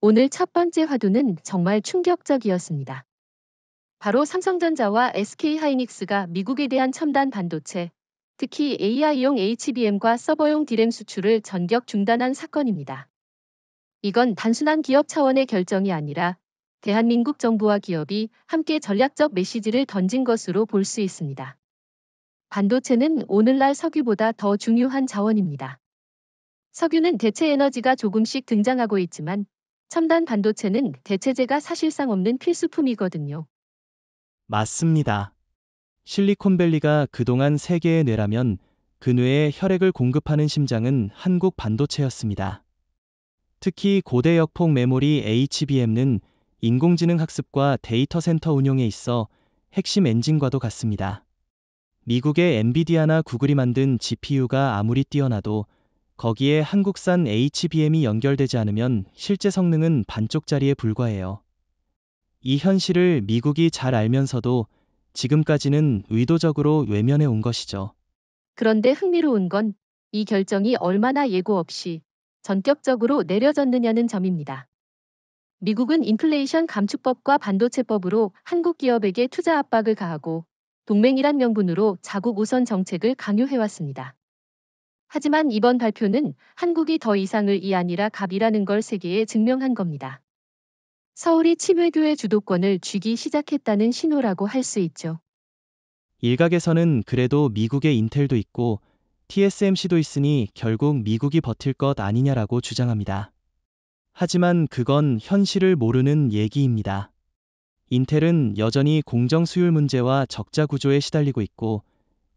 오늘 첫 번째 화두는 정말 충격적이었습니다. 바로 삼성전자와 SK하이닉스가 미국에 대한 첨단 반도체, 특히 AI용 HBM과 서버용 디램 수출을 전격 중단한 사건입니다. 이건 단순한 기업 차원의 결정이 아니라 대한민국 정부와 기업이 함께 전략적 메시지를 던진 것으로 볼 수 있습니다. 반도체는 오늘날 석유보다 더 중요한 자원입니다. 석유는 대체 에너지가 조금씩 등장하고 있지만 첨단 반도체는 대체재가 사실상 없는 필수품이거든요. 맞습니다. 실리콘밸리가 그동안 세계의 뇌라면 그 뇌에 혈액을 공급하는 심장은 한국 반도체였습니다. 특히 고대 역폭 메모리 HBM는 인공지능 학습과 데이터 센터 운용에 있어 핵심 엔진과도 같습니다. 미국의 엔비디아나 구글이 만든 GPU가 아무리 뛰어나도 거기에 한국산 HBM이 연결되지 않으면 실제 성능은 반쪽짜리에 불과해요. 이 현실을 미국이 잘 알면서도 지금까지는 의도적으로 외면해 온 것이죠. 그런데 흥미로운 건 이 결정이 얼마나 예고 없이 전격적으로 내려졌느냐는 점입니다. 미국은 인플레이션 감축법과 반도체법으로 한국 기업에게 투자 압박을 가하고 동맹이란 명분으로 자국 우선 정책을 강요해왔습니다. 하지만 이번 발표는 한국이 더 이상을 이 아니라 갑이라는 걸 세계에 증명한 겁니다. 서울이 침외교의 주도권을 쥐기 시작했다는 신호라고 할 수 있죠. 일각에서는 그래도 미국의 인텔도 있고 TSMC도 있으니 결국 미국이 버틸 것 아니냐라고 주장합니다. 하지만 그건 현실을 모르는 얘기입니다. 인텔은 여전히 공정 수율 문제와 적자 구조에 시달리고 있고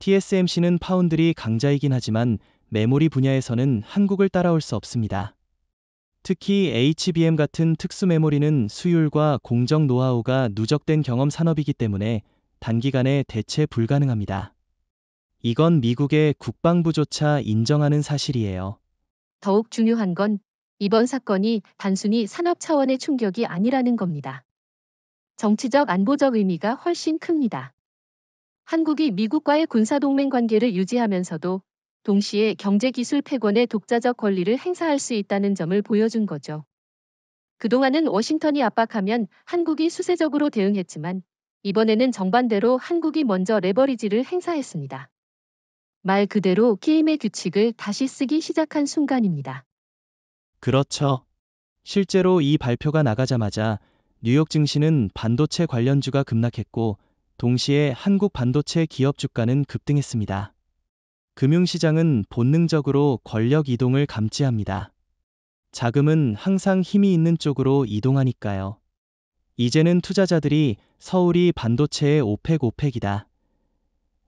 TSMC는 파운드리 강자이긴 하지만 메모리 분야에서는 한국을 따라올 수 없습니다. 특히 HBM 같은 특수 메모리는 수율과 공정 노하우가 누적된 경험 산업이기 때문에 단기간에 대체 불가능합니다. 이건 미국의 국방부조차 인정하는 사실이에요. 더욱 중요한 건 이번 사건이 단순히 산업 차원의 충격이 아니라는 겁니다. 정치적 안보적 의미가 훨씬 큽니다. 한국이 미국과의 군사동맹 관계를 유지하면서도 동시에 경제기술 패권의 독자적 권리를 행사할 수 있다는 점을 보여준 거죠. 그동안은 워싱턴이 압박하면 한국이 수세적으로 대응했지만 이번에는 정반대로 한국이 먼저 레버리지를 행사했습니다. 말 그대로 게임의 규칙을 다시 쓰기 시작한 순간입니다. 그렇죠. 실제로 이 발표가 나가자마자 뉴욕 증시는 반도체 관련주가 급락했고 동시에 한국 반도체 기업 주가는 급등했습니다. 금융시장은 본능적으로 권력 이동을 감지합니다. 자금은 항상 힘이 있는 쪽으로 이동하니까요. 이제는 투자자들이 서울이 반도체의 오펙이다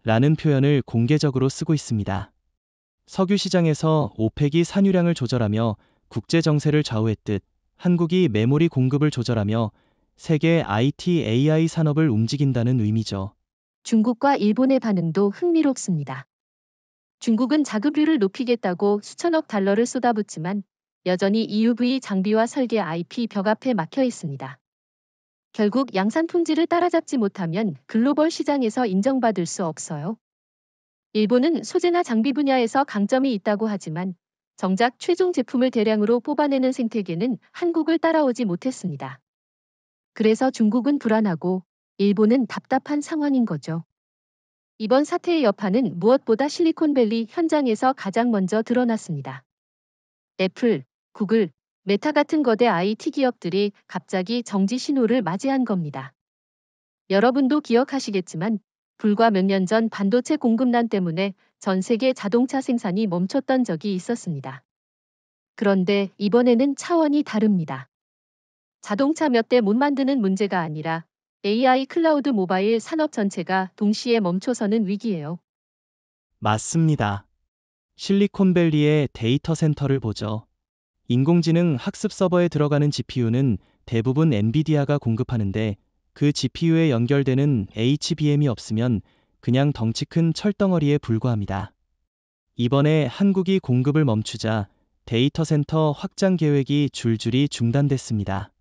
라는 표현을 공개적으로 쓰고 있습니다. 석유 시장에서 오펙이 산유량을 조절하며 국제 정세를 좌우했듯 한국이 메모리 공급을 조절하며 세계 IT, AI 산업을 움직인다는 의미죠. 중국과 일본의 반응도 흥미롭습니다. 중국은 자급률을 높이겠다고 수천억 달러를 쏟아붓지만 여전히 EUV 장비와 설계 IP 벽 앞에 막혀 있습니다. 결국 양산 품질을 따라잡지 못하면 글로벌 시장에서 인정받을 수 없어요. 일본은 소재나 장비 분야에서 강점이 있다고 하지만 정작 최종 제품을 대량으로 뽑아내는 생태계는 한국을 따라오지 못했습니다. 그래서 중국은 불안하고 일본은 답답한 상황인 거죠. 이번 사태의 여파는 무엇보다 실리콘밸리 현장에서 가장 먼저 드러났습니다. 애플, 구글, 메타 같은 거대 IT 기업들이 갑자기 정지 신호를 맞이한 겁니다. 여러분도 기억하시겠지만 불과 몇 년 전 반도체 공급난 때문에 전 세계 자동차 생산이 멈췄던 적이 있었습니다. 그런데 이번에는 차원이 다릅니다. 자동차 몇 대 못 만드는 문제가 아니라 AI 클라우드 모바일 산업 전체가 동시에 멈춰서는 위기예요. 맞습니다. 실리콘밸리의 데이터 센터를 보죠. 인공지능 학습 서버에 들어가는 GPU는 대부분 엔비디아가 공급하는데 그 GPU에 연결되는 HBM이 없으면 그냥 덩치 큰 철덩어리에 불과합니다. 이번에 한국이 공급을 멈추자 데이터 센터 확장 계획이 줄줄이 중단됐습니다.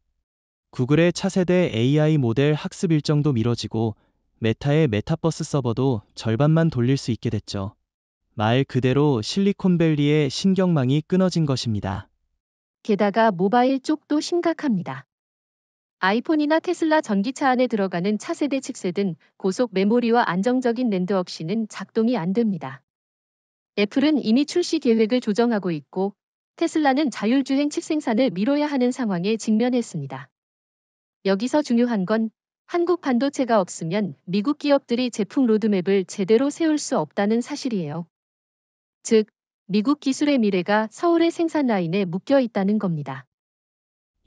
구글의 차세대 AI 모델 학습 일정도 미뤄지고 메타의 메타버스 서버도 절반만 돌릴 수 있게 됐죠. 말 그대로 실리콘밸리의 신경망이 끊어진 것입니다. 게다가 모바일 쪽도 심각합니다. 아이폰이나 테슬라 전기차 안에 들어가는 차세대 칩셋은 고속 메모리와 안정적인 랜드 없이는 작동이 안 됩니다. 애플은 이미 출시 계획을 조정하고 있고 테슬라는 자율주행 칩 생산을 미뤄야 하는 상황에 직면했습니다. 여기서 중요한 건 한국 반도체가 없으면 미국 기업들이 제품 로드맵을 제대로 세울 수 없다는 사실이에요. 즉, 미국 기술의 미래가 서울의 생산 라인에 묶여 있다는 겁니다.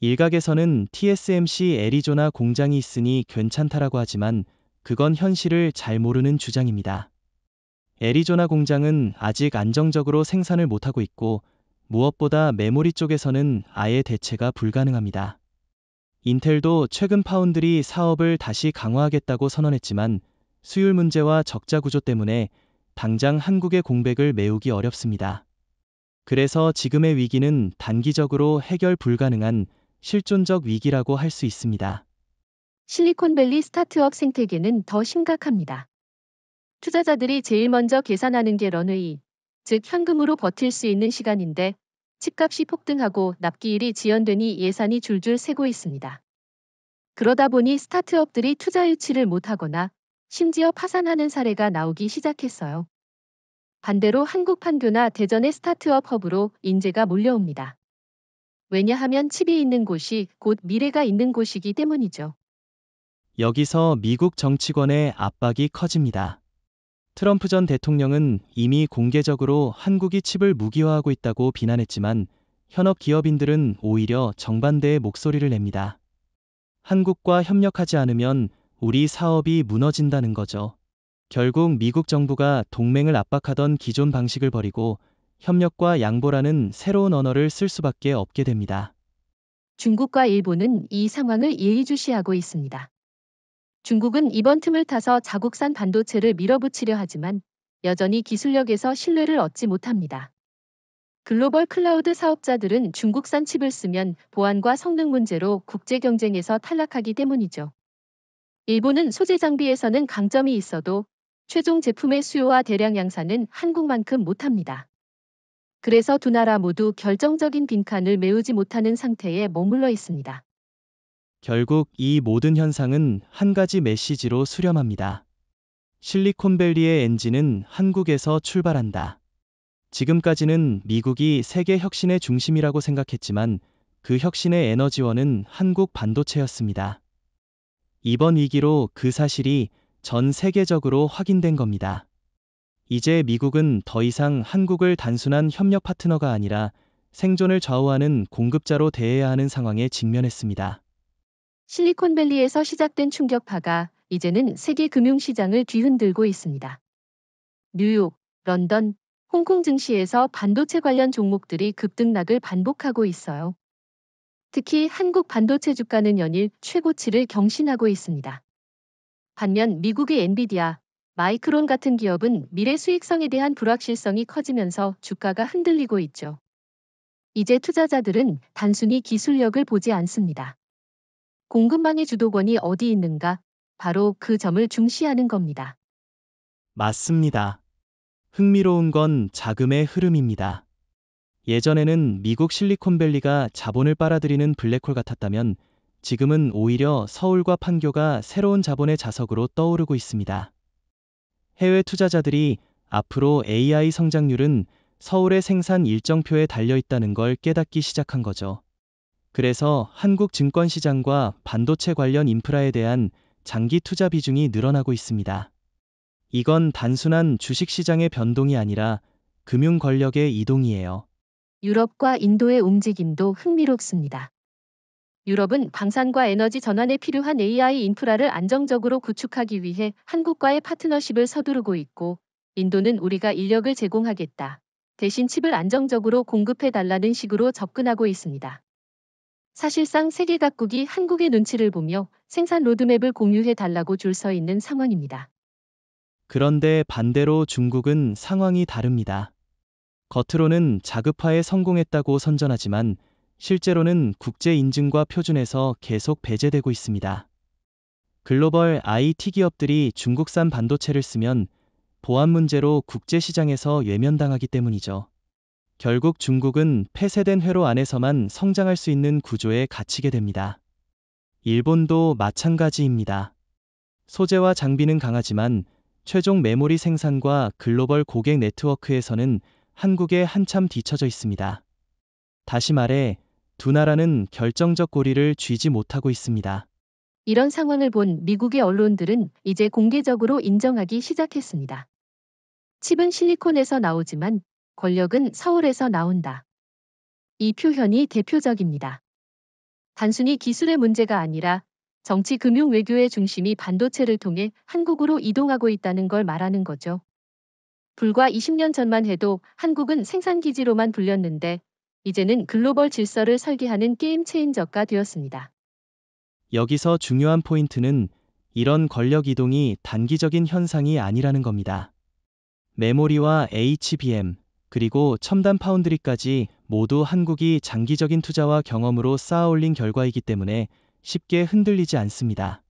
일각에서는 TSMC 애리조나 공장이 있으니 괜찮다라고 하지만 그건 현실을 잘 모르는 주장입니다. 애리조나 공장은 아직 안정적으로 생산을 못하고 있고 무엇보다 메모리 쪽에서는 아예 대체가 불가능합니다. 인텔도 최근 파운드리 사업을 다시 강화하겠다고 선언했지만 수율 문제와 적자 구조 때문에 당장 한국의 공백을 메우기 어렵습니다. 그래서 지금의 위기는 단기적으로 해결 불가능한 실존적 위기라고 할 수 있습니다. 실리콘밸리 스타트업 생태계는 더 심각합니다. 투자자들이 제일 먼저 계산하는 게 런웨이, 즉 현금으로 버틸 수 있는 시간인데 집값이 폭등하고 납기일이 지연되니 예산이 줄줄 새고 있습니다. 그러다 보니 스타트업들이 투자 유치를 못하거나 심지어 파산하는 사례가 나오기 시작했어요. 반대로 한국 판교나 대전의 스타트업 허브로 인재가 몰려옵니다. 왜냐하면 칩이 있는 곳이 곧 미래가 있는 곳이기 때문이죠. 여기서 미국 정치권의 압박이 커집니다. 트럼프 전 대통령은 이미 공개적으로 한국이 칩을 무기화하고 있다고 비난했지만 현업 기업인들은 오히려 정반대의 목소리를 냅니다. 한국과 협력하지 않으면 우리 사업이 무너진다는 거죠. 결국 미국 정부가 동맹을 압박하던 기존 방식을 버리고 협력과 양보라는 새로운 언어를 쓸 수밖에 없게 됩니다. 중국과 일본은 이 상황을 예의주시하고 있습니다. 중국은 이번 틈을 타서 자국산 반도체를 밀어붙이려 하지만 여전히 기술력에서 신뢰를 얻지 못합니다. 글로벌 클라우드 사업자들은 중국산 칩을 쓰면 보안과 성능 문제로 국제 경쟁에서 탈락하기 때문이죠. 일본은 소재 장비에서는 강점이 있어도 최종 제품의 수요와 대량 양산은 한국만큼 못합니다. 그래서 두 나라 모두 결정적인 빈칸을 메우지 못하는 상태에 머물러 있습니다. 결국 이 모든 현상은 한 가지 메시지로 수렴합니다. 실리콘밸리의 엔진은 한국에서 출발한다. 지금까지는 미국이 세계 혁신의 중심이라고 생각했지만 그 혁신의 에너지원은 한국 반도체였습니다. 이번 위기로 그 사실이 전 세계적으로 확인된 겁니다. 이제 미국은 더 이상 한국을 단순한 협력 파트너가 아니라 생존을 좌우하는 공급자로 대해야 하는 상황에 직면했습니다. 실리콘밸리에서 시작된 충격파가 이제는 세계 금융시장을 뒤흔들고 있습니다. 뉴욕, 런던, 홍콩 증시에서 반도체 관련 종목들이 급등락을 반복하고 있어요. 특히 한국 반도체 주가는 연일 최고치를 경신하고 있습니다. 반면 미국의 엔비디아, 마이크론 같은 기업은 미래 수익성에 대한 불확실성이 커지면서 주가가 흔들리고 있죠. 이제 투자자들은 단순히 기술력을 보지 않습니다. 공급망의 주도권이 어디 있는가? 바로 그 점을 중시하는 겁니다. 맞습니다. 흥미로운 건 자금의 흐름입니다. 예전에는 미국 실리콘밸리가 자본을 빨아들이는 블랙홀 같았다면 지금은 오히려 서울과 판교가 새로운 자본의 자석으로 떠오르고 있습니다. 해외 투자자들이 앞으로 AI 성장률은 서울의 생산 일정표에 달려 있다는 걸 깨닫기 시작한 거죠. 그래서 한국 증권시장과 반도체 관련 인프라에 대한 장기 투자 비중이 늘어나고 있습니다. 이건 단순한 주식시장의 변동이 아니라 금융 권력의 이동이에요. 유럽과 인도의 움직임도 흥미롭습니다. 유럽은 방산과 에너지 전환에 필요한 AI 인프라를 안정적으로 구축하기 위해 한국과의 파트너십을 서두르고 있고, 인도는 우리가 인력을 제공하겠다. 대신 칩을 안정적으로 공급해달라는 식으로 접근하고 있습니다. 사실상 세계 각국이 한국의 눈치를 보며 생산 로드맵을 공유해달라고 줄 서 있는 상황입니다. 그런데 반대로 중국은 상황이 다릅니다. 겉으로는 자급화에 성공했다고 선전하지만 실제로는 국제 인증과 표준에서 계속 배제되고 있습니다. 글로벌 IT 기업들이 중국산 반도체를 쓰면 보안 문제로 국제 시장에서 외면당하기 때문이죠. 결국 중국은 폐쇄된 회로 안에서만 성장할 수 있는 구조에 갇히게 됩니다. 일본도 마찬가지입니다. 소재와 장비는 강하지만 최종 메모리 생산과 글로벌 고객 네트워크에서는 한국에 한참 뒤처져 있습니다. 다시 말해, 두 나라는 결정적 고리를 쥐지 못하고 있습니다. 이런 상황을 본 미국의 언론들은 이제 공개적으로 인정하기 시작했습니다. 칩은 실리콘에서 나오지만 권력은 서울에서 나온다. 이 표현이 대표적입니다. 단순히 기술의 문제가 아니라 정치, 금융, 외교의 중심이 반도체를 통해 한국으로 이동하고 있다는 걸 말하는 거죠. 불과 20년 전만 해도 한국은 생산기지로만 불렸는데 이제는 글로벌 질서를 설계하는 게임 체인저가 되었습니다. 여기서 중요한 포인트는 이런 권력 이동이 단기적인 현상이 아니라는 겁니다. 메모리와 HBM, 그리고 첨단 파운드리까지 모두 한국이 장기적인 투자와 경험으로 쌓아올린 결과이기 때문에 쉽게 흔들리지 않습니다.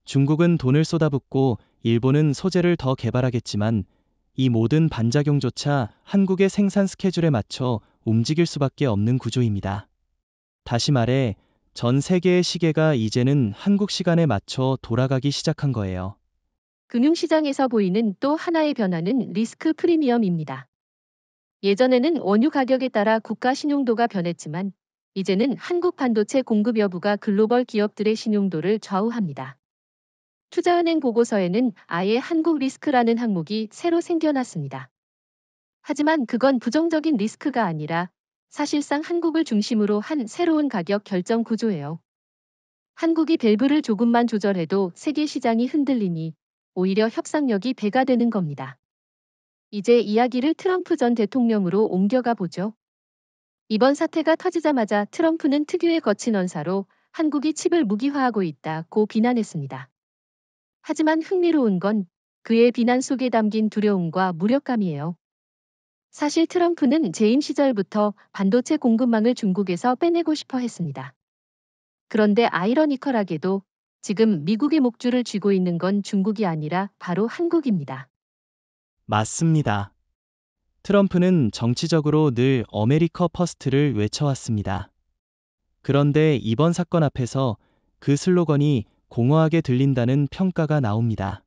중국은 돈을 쏟아붓고 일본은 소재를 더 개발하겠지만 이 모든 반작용조차 한국의 생산 스케줄에 맞춰 움직일 수밖에 없는 구조입니다. 다시 말해, 전 세계의 시계가 이제는 한국 시간에 맞춰 돌아가기 시작한 거예요. 금융시장에서 보이는 또 하나의 변화는 리스크 프리미엄입니다. 예전에는 원유 가격에 따라 국가 신용도가 변했지만 이제는 한국 반도체 공급 여부가 글로벌 기업들의 신용도를 좌우합니다. 투자은행 보고서에는 아예 한국 리스크라는 항목이 새로 생겨났습니다. 하지만 그건 부정적인 리스크가 아니라 사실상 한국을 중심으로 한 새로운 가격 결정 구조예요. 한국이 밸브를 조금만 조절해도 세계 시장이 흔들리니 오히려 협상력이 배가 되는 겁니다. 이제 이야기를 트럼프 전 대통령으로 옮겨가 보죠. 이번 사태가 터지자마자 트럼프는 특유의 거친 언사로 한국이 칩을 무기화하고 있다고 비난했습니다. 하지만 흥미로운 건 그의 비난 속에 담긴 두려움과 무력감이에요. 사실 트럼프는 재임 시절부터 반도체 공급망을 중국에서 빼내고 싶어 했습니다. 그런데 아이러니컬하게도 지금 미국의 목줄을 쥐고 있는 건 중국이 아니라 바로 한국입니다. 맞습니다. 트럼프는 정치적으로 늘 어메리커 퍼스트를 외쳐왔습니다. 그런데 이번 사건 앞에서 그 슬로건이 공허하게 들린다는 평가가 나옵니다.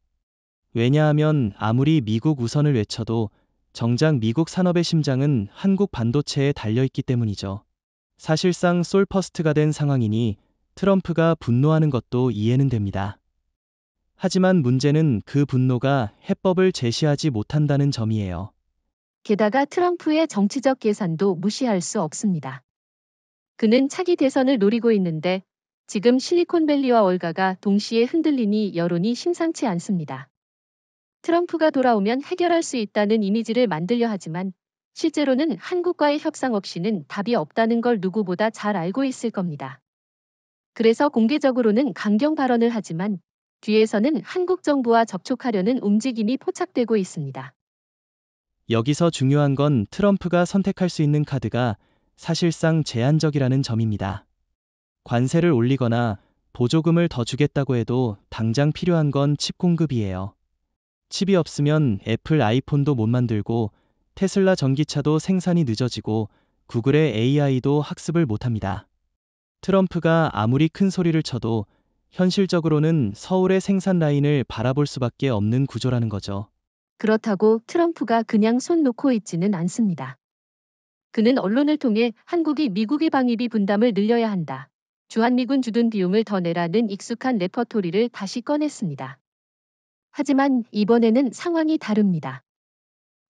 왜냐하면 아무리 미국 우선을 외쳐도 정작 미국 산업의 심장은 한국 반도체에 달려있기 때문이죠. 사실상 솔퍼스트가 된 상황이니 트럼프가 분노하는 것도 이해는 됩니다. 하지만 문제는 그 분노가 해법을 제시하지 못한다는 점이에요. 게다가 트럼프의 정치적 계산도 무시할 수 없습니다. 그는 차기 대선을 노리고 있는데 지금 실리콘밸리와 월가가 동시에 흔들리니 여론이 심상치 않습니다. 트럼프가 돌아오면 해결할 수 있다는 이미지를 만들려 하지만 실제로는 한국과의 협상 없이는 답이 없다는 걸 누구보다 잘 알고 있을 겁니다. 그래서 공개적으로는 강경 발언을 하지만 뒤에서는 한국 정부와 접촉하려는 움직임이 포착되고 있습니다. 여기서 중요한 건 트럼프가 선택할 수 있는 카드가 사실상 제한적이라는 점입니다. 관세를 올리거나 보조금을 더 주겠다고 해도 당장 필요한 건 칩 공급이에요. 칩이 없으면 애플 아이폰도 못 만들고 테슬라 전기차도 생산이 늦어지고 구글의 AI도 학습을 못합니다. 트럼프가 아무리 큰 소리를 쳐도 현실적으로는 서울의 생산 라인을 바라볼 수밖에 없는 구조라는 거죠. 그렇다고 트럼프가 그냥 손 놓고 있지는 않습니다. 그는 언론을 통해 한국이 미국의 방위비 분담을 늘려야 한다. 주한미군 주둔 비용을 더 내라는 익숙한 레퍼토리를 다시 꺼냈습니다. 하지만 이번에는 상황이 다릅니다.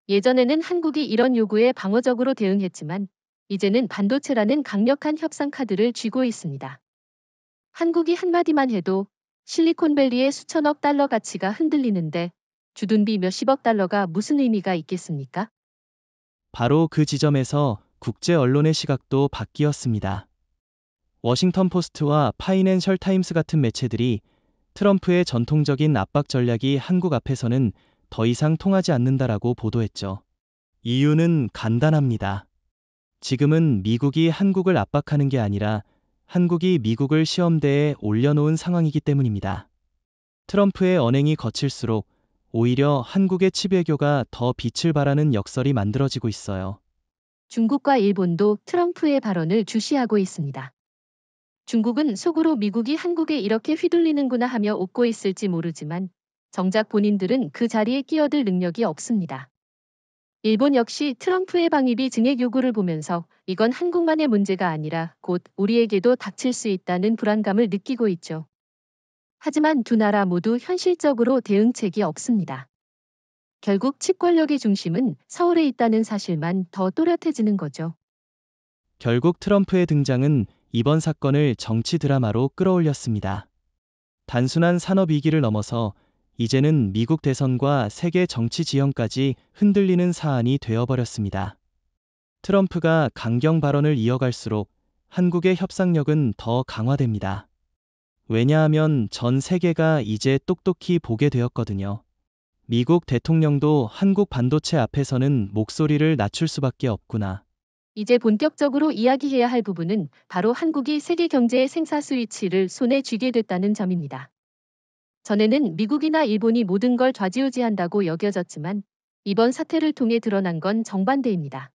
예전에는 한국이 이런 요구에 방어적으로 대응했지만 이제는 반도체라는 강력한 협상 카드를 쥐고 있습니다. 한국이 한마디만 해도 실리콘밸리의 수천억 달러 가치가 흔들리는데 주둔비 몇십억 달러가 무슨 의미가 있겠습니까? 바로 그 지점에서 국제 언론의 시각도 바뀌었습니다. 워싱턴 포스트와 파이낸셜 타임스 같은 매체들이 트럼프의 전통적인 압박 전략이 한국 앞에서는 더 이상 통하지 않는다라고 보도했죠. 이유는 간단합니다. 지금은 미국이 한국을 압박하는 게 아니라 한국이 미국을 시험대에 올려놓은 상황이기 때문입니다. 트럼프의 언행이 거칠수록 오히려 한국의 칩 외교가 더 빛을 발하는 역설이 만들어지고 있어요. 중국과 일본도 트럼프의 발언을 주시하고 있습니다. 중국은 속으로 미국이 한국에 이렇게 휘둘리는구나 하며 웃고 있을지 모르지만 정작 본인들은 그 자리에 끼어들 능력이 없습니다. 일본 역시 트럼프의 방위비 증액 요구를 보면서 이건 한국만의 문제가 아니라 곧 우리에게도 닥칠 수 있다는 불안감을 느끼고 있죠. 하지만 두 나라 모두 현실적으로 대응책이 없습니다. 결국 치권력의 중심은 서울에 있다는 사실만 더 또렷해지는 거죠. 결국 트럼프의 등장은 이번 사건을 정치 드라마로 끌어올렸습니다. 단순한 산업 위기를 넘어서 이제는 미국 대선과 세계 정치 지형까지 흔들리는 사안이 되어버렸습니다. 트럼프가 강경 발언을 이어갈수록 한국의 협상력은 더 강화됩니다. 왜냐하면 전 세계가 이제 똑똑히 보게 되었거든요. 미국 대통령도 한국 반도체 앞에서는 목소리를 낮출 수밖에 없구나. 이제 본격적으로 이야기해야 할 부분은 바로 한국이 세계 경제의 생사 스위치를 손에 쥐게 됐다는 점입니다. 전에는 미국이나 일본이 모든 걸 좌지우지한다고 여겨졌지만 이번 사태를 통해 드러난 건 정반대입니다.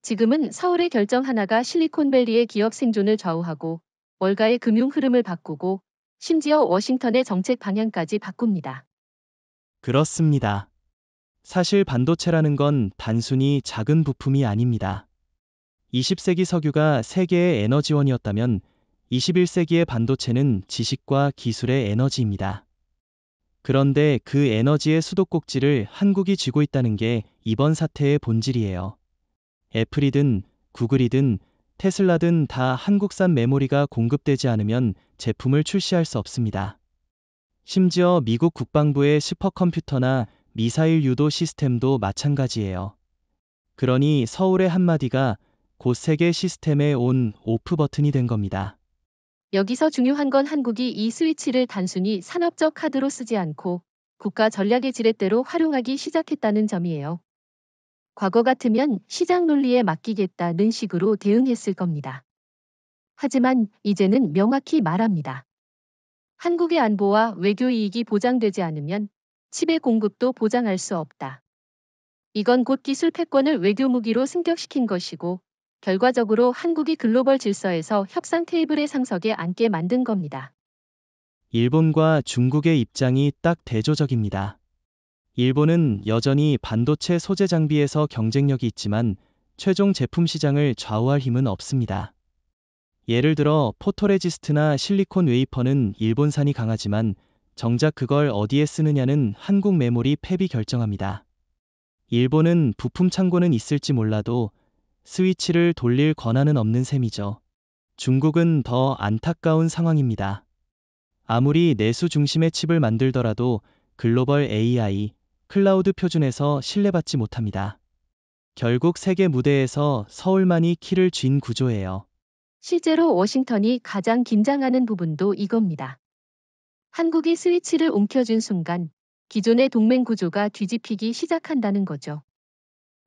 지금은 서울의 결정 하나가 실리콘밸리의 기업 생존을 좌우하고 월가의 금융 흐름을 바꾸고 심지어 워싱턴의 정책 방향까지 바꿉니다. 그렇습니다. 사실 반도체라는 건 단순히 작은 부품이 아닙니다. 20세기 석유가 세계의 에너지원이었다면 21세기의 반도체는 지식과 기술의 에너지입니다. 그런데 그 에너지의 수도꼭지를 한국이 쥐고 있다는 게 이번 사태의 본질이에요. 애플이든 구글이든 테슬라든 다 한국산 메모리가 공급되지 않으면 제품을 출시할 수 없습니다. 심지어 미국 국방부의 슈퍼컴퓨터나 미사일 유도 시스템도 마찬가지예요. 그러니 서울의 한마디가 곧 세계 시스템의 온, 오프 버튼이 된 겁니다. 여기서 중요한 건 한국이 이 스위치를 단순히 산업적 카드로 쓰지 않고 국가 전략의 지렛대로 활용하기 시작했다는 점이에요. 과거 같으면 시장 논리에 맡기겠다는 식으로 대응했을 겁니다. 하지만 이제는 명확히 말합니다. 한국의 안보와 외교 이익이 보장되지 않으면 칩의 공급도 보장할 수 없다. 이건 곧 기술 패권을 외교 무기로 승격시킨 것이고 결과적으로 한국이 글로벌 질서에서 협상 테이블의 상석에 앉게 만든 겁니다. 일본과 중국의 입장이 딱 대조적입니다. 일본은 여전히 반도체 소재 장비에서 경쟁력이 있지만 최종 제품 시장을 좌우할 힘은 없습니다. 예를 들어 포토레지스트나 실리콘 웨이퍼는 일본산이 강하지만 정작 그걸 어디에 쓰느냐는 한국 메모리 팹이 결정합니다. 일본은 부품 창고는 있을지 몰라도 스위치를 돌릴 권한은 없는 셈이죠. 중국은 더 안타까운 상황입니다. 아무리 내수 중심의 칩을 만들더라도 글로벌 AI, 클라우드 표준에서 신뢰받지 못합니다. 결국 세계 무대에서 서울만이 키를 쥔 구조예요. 실제로 워싱턴이 가장 긴장하는 부분도 이겁니다. 한국이 스위치를 움켜쥔 순간 기존의 동맹 구조가 뒤집히기 시작한다는 거죠.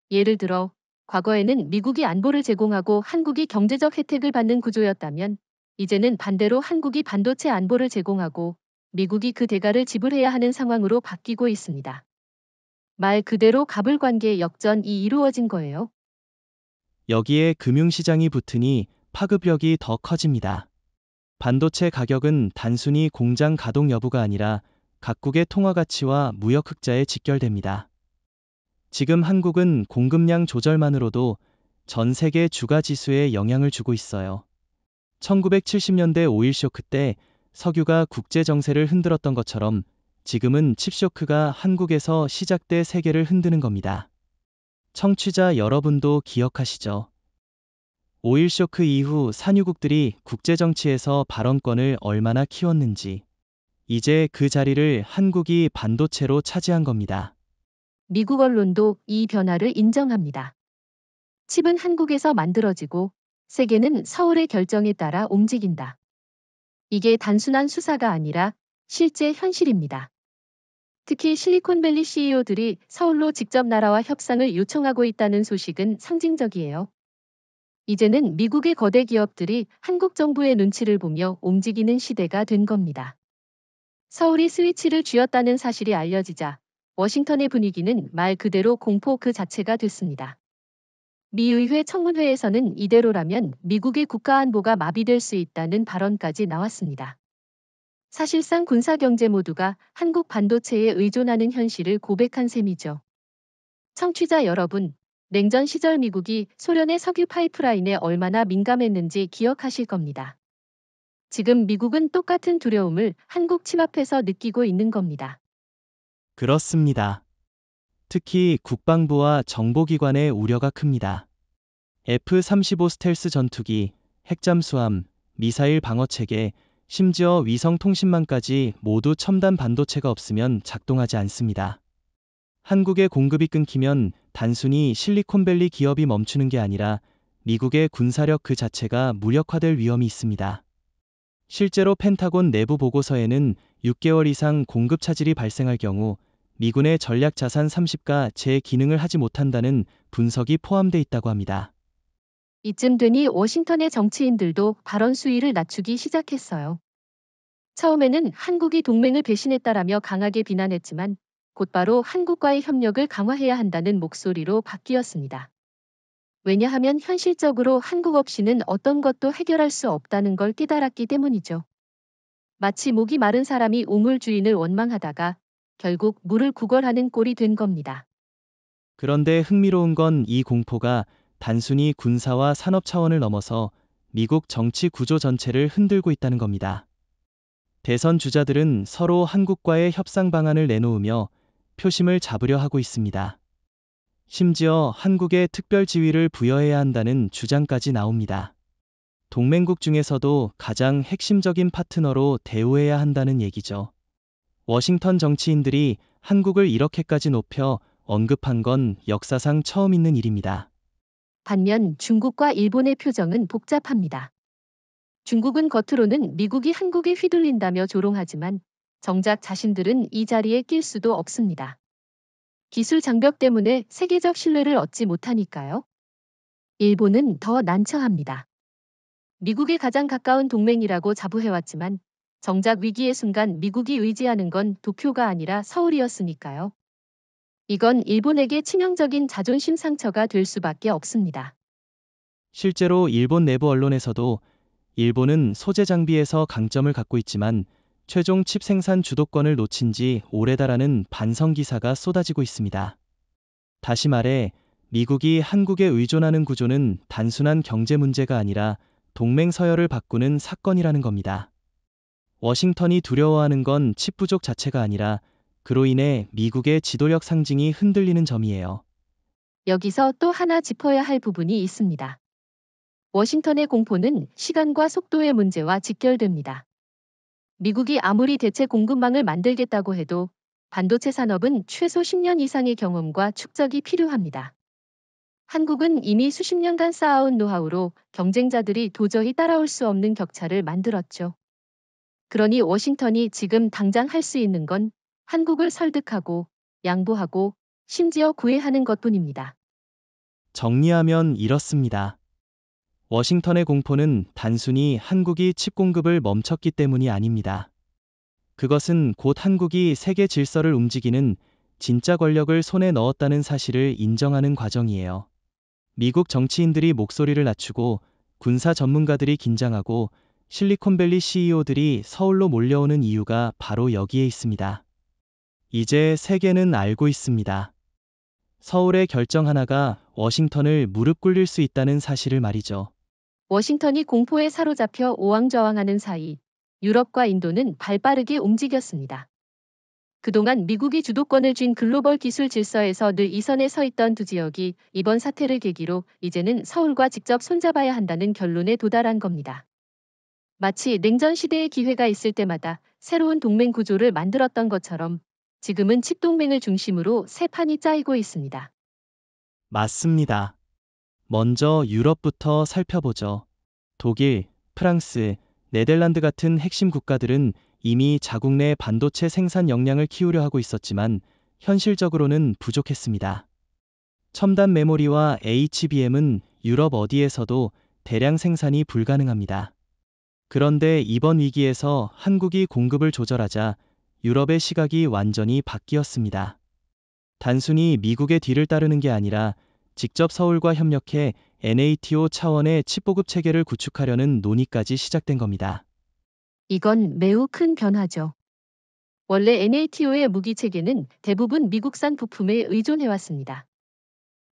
예를 들어 과거에는 미국이 안보를 제공하고 한국이 경제적 혜택을 받는 구조였다면 이제는 반대로 한국이 반도체 안보를 제공하고 미국이 그 대가를 지불해야 하는 상황으로 바뀌고 있습니다. 말 그대로 갑을관계 역전이 이루어진 거예요. 여기에 금융시장이 붙으니 파급력이 더 커집니다. 반도체 가격은 단순히 공장 가동 여부가 아니라 각국의 통화 가치와 무역 흑자에 직결됩니다. 지금 한국은 공급량 조절만으로도 전 세계 주가 지수에 영향을 주고 있어요. 1970년대 오일 쇼크 때 석유가 국제 정세를 흔들었던 것처럼 지금은 칩 쇼크가 한국에서 시작돼 세계를 흔드는 겁니다. 청취자 여러분도 기억하시죠? 오일 쇼크 이후 산유국들이 국제 정치에서 발언권을 얼마나 키웠는지. 이제 그 자리를 한국이 반도체로 차지한 겁니다. 미국 언론도 이 변화를 인정합니다. 칩은 한국에서 만들어지고 세계는 서울의 결정에 따라 움직인다. 이게 단순한 수사가 아니라 실제 현실입니다. 특히 실리콘밸리 CEO들이 서울로 직접 나라와 협상을 요청하고 있다는 소식은 상징적이에요. 이제는 미국의 거대 기업들이 한국 정부의 눈치를 보며 움직이는 시대가 된 겁니다. 서울이 스위치를 쥐었다는 사실이 알려지자 워싱턴의 분위기는 말 그대로 공포 그 자체가 됐습니다. 미 의회 청문회에서는 이대로라면 미국의 국가안보가 마비될 수 있다는 발언까지 나왔습니다. 사실상 군사 경제 모두가 한국 반도체에 의존하는 현실을 고백한 셈이죠. 청취자 여러분, 냉전 시절 미국이 소련의 석유 파이프라인에 얼마나 민감했는지 기억하실 겁니다. 지금 미국은 똑같은 두려움을 한국 침합해서 느끼고 있는 겁니다. 그렇습니다. 특히 국방부와 정보기관의 우려가 큽니다. F-35 스텔스 전투기, 핵잠수함, 미사일 방어체계, 심지어 위성통신망까지 모두 첨단 반도체가 없으면 작동하지 않습니다. 한국의 공급이 끊기면 단순히 실리콘밸리 기업이 멈추는 게 아니라 미국의 군사력 그 자체가 무력화될 위험이 있습니다. 실제로 펜타곤 내부 보고서에는 6개월 이상 공급 차질이 발생할 경우 미군의 전략 자산 30가 제 기능을 하지 못한다는 분석이 포함돼 있다고 합니다. 이쯤 되니 워싱턴의 정치인들도 발언 수위를 낮추기 시작했어요. 처음에는 한국이 동맹을 배신했다라며 강하게 비난했지만 곧바로 한국과의 협력을 강화해야 한다는 목소리로 바뀌었습니다. 왜냐하면 현실적으로 한국 없이는 어떤 것도 해결할 수 없다는 걸 깨달았기 때문이죠. 마치 목이 마른 사람이 우물 주인을 원망하다가 결국 물을 구걸하는 꼴이 된 겁니다. 그런데 흥미로운 건 이 공포가 단순히 군사와 산업 차원을 넘어서 미국 정치 구조 전체를 흔들고 있다는 겁니다. 대선 주자들은 서로 한국과의 협상 방안을 내놓으며 표심을 잡으려 하고 있습니다. 심지어 한국에 특별 지위를 부여해야 한다는 주장까지 나옵니다. 동맹국 중에서도 가장 핵심적인 파트너로 대우해야 한다는 얘기죠. 워싱턴 정치인들이 한국을 이렇게까지 높여 언급한 건 역사상 처음 있는 일입니다. 반면 중국과 일본의 표정은 복잡합니다. 중국은 겉으로는 미국이 한국에 휘둘린다며 조롱하지만 정작 자신들은 이 자리에 낄 수도 없습니다. 기술 장벽 때문에 세계적 신뢰를 얻지 못하니까요. 일본은 더 난처합니다. 미국의 가장 가까운 동맹이라고 자부해왔지만 정작 위기의 순간 미국이 의지하는 건 도쿄가 아니라 서울이었으니까요. 이건 일본에게 치명적인 자존심 상처가 될 수밖에 없습니다. 실제로 일본 내부 언론에서도 일본은 소재 장비에서 강점을 갖고 있지만 최종 칩 생산 주도권을 놓친 지 오래다라는 반성 기사가 쏟아지고 있습니다. 다시 말해 미국이 한국에 의존하는 구조는 단순한 경제 문제가 아니라 동맹 서열을 바꾸는 사건이라는 겁니다. 워싱턴이 두려워하는 건 칩 부족 자체가 아니라 그로 인해 미국의 지도력 상징이 흔들리는 점이에요. 여기서 또 하나 짚어야 할 부분이 있습니다. 워싱턴의 공포는 시간과 속도의 문제와 직결됩니다. 미국이 아무리 대체 공급망을 만들겠다고 해도 반도체 산업은 최소 10년 이상의 경험과 축적이 필요합니다. 한국은 이미 수십 년간 쌓아온 노하우로 경쟁자들이 도저히 따라올 수 없는 격차를 만들었죠. 그러니 워싱턴이 지금 당장 할 수 있는 건 한국을 설득하고 양보하고 심지어 구애하는 것뿐입니다. 정리하면 이렇습니다. 워싱턴의 공포는 단순히 한국이 칩 공급을 멈췄기 때문이 아닙니다. 그것은 곧 한국이 세계 질서를 움직이는 진짜 권력을 손에 넣었다는 사실을 인정하는 과정이에요. 미국 정치인들이 목소리를 낮추고 군사 전문가들이 긴장하고 실리콘밸리 CEO들이 서울로 몰려오는 이유가 바로 여기에 있습니다. 이제 세계는 알고 있습니다. 서울의 결정 하나가 워싱턴을 무릎 꿇릴 수 있다는 사실을 말이죠. 워싱턴이 공포에 사로잡혀 오왕좌왕하는 사이 유럽과 인도는 발빠르게 움직였습니다. 그동안 미국이 주도권을 쥔 글로벌 기술 질서에서 늘 이선에 서 있던 두 지역이 이번 사태를 계기로 이제는 서울과 직접 손잡아야 한다는 결론에 도달한 겁니다. 마치 냉전 시대의 기회가 있을 때마다 새로운 동맹 구조를 만들었던 것처럼 지금은 칩동맹을 중심으로 새 판이 짜이고 있습니다. 맞습니다. 먼저 유럽부터 살펴보죠. 독일, 프랑스, 네덜란드 같은 핵심 국가들은 이미 자국 내 반도체 생산 역량을 키우려 하고 있었지만 현실적으로는 부족했습니다. 첨단 메모리와 HBM은 유럽 어디에서도 대량 생산이 불가능합니다. 그런데 이번 위기에서 한국이 공급을 조절하자 유럽의 시각이 완전히 바뀌었습니다. 단순히 미국의 뒤를 따르는 게 아니라 직접 서울과 협력해 NATO 차원의 칩 보급 체계를 구축하려는 논의까지 시작된 겁니다. 이건 매우 큰 변화죠. 원래 NATO의 무기 체계는 대부분 미국산 부품에 의존해왔습니다.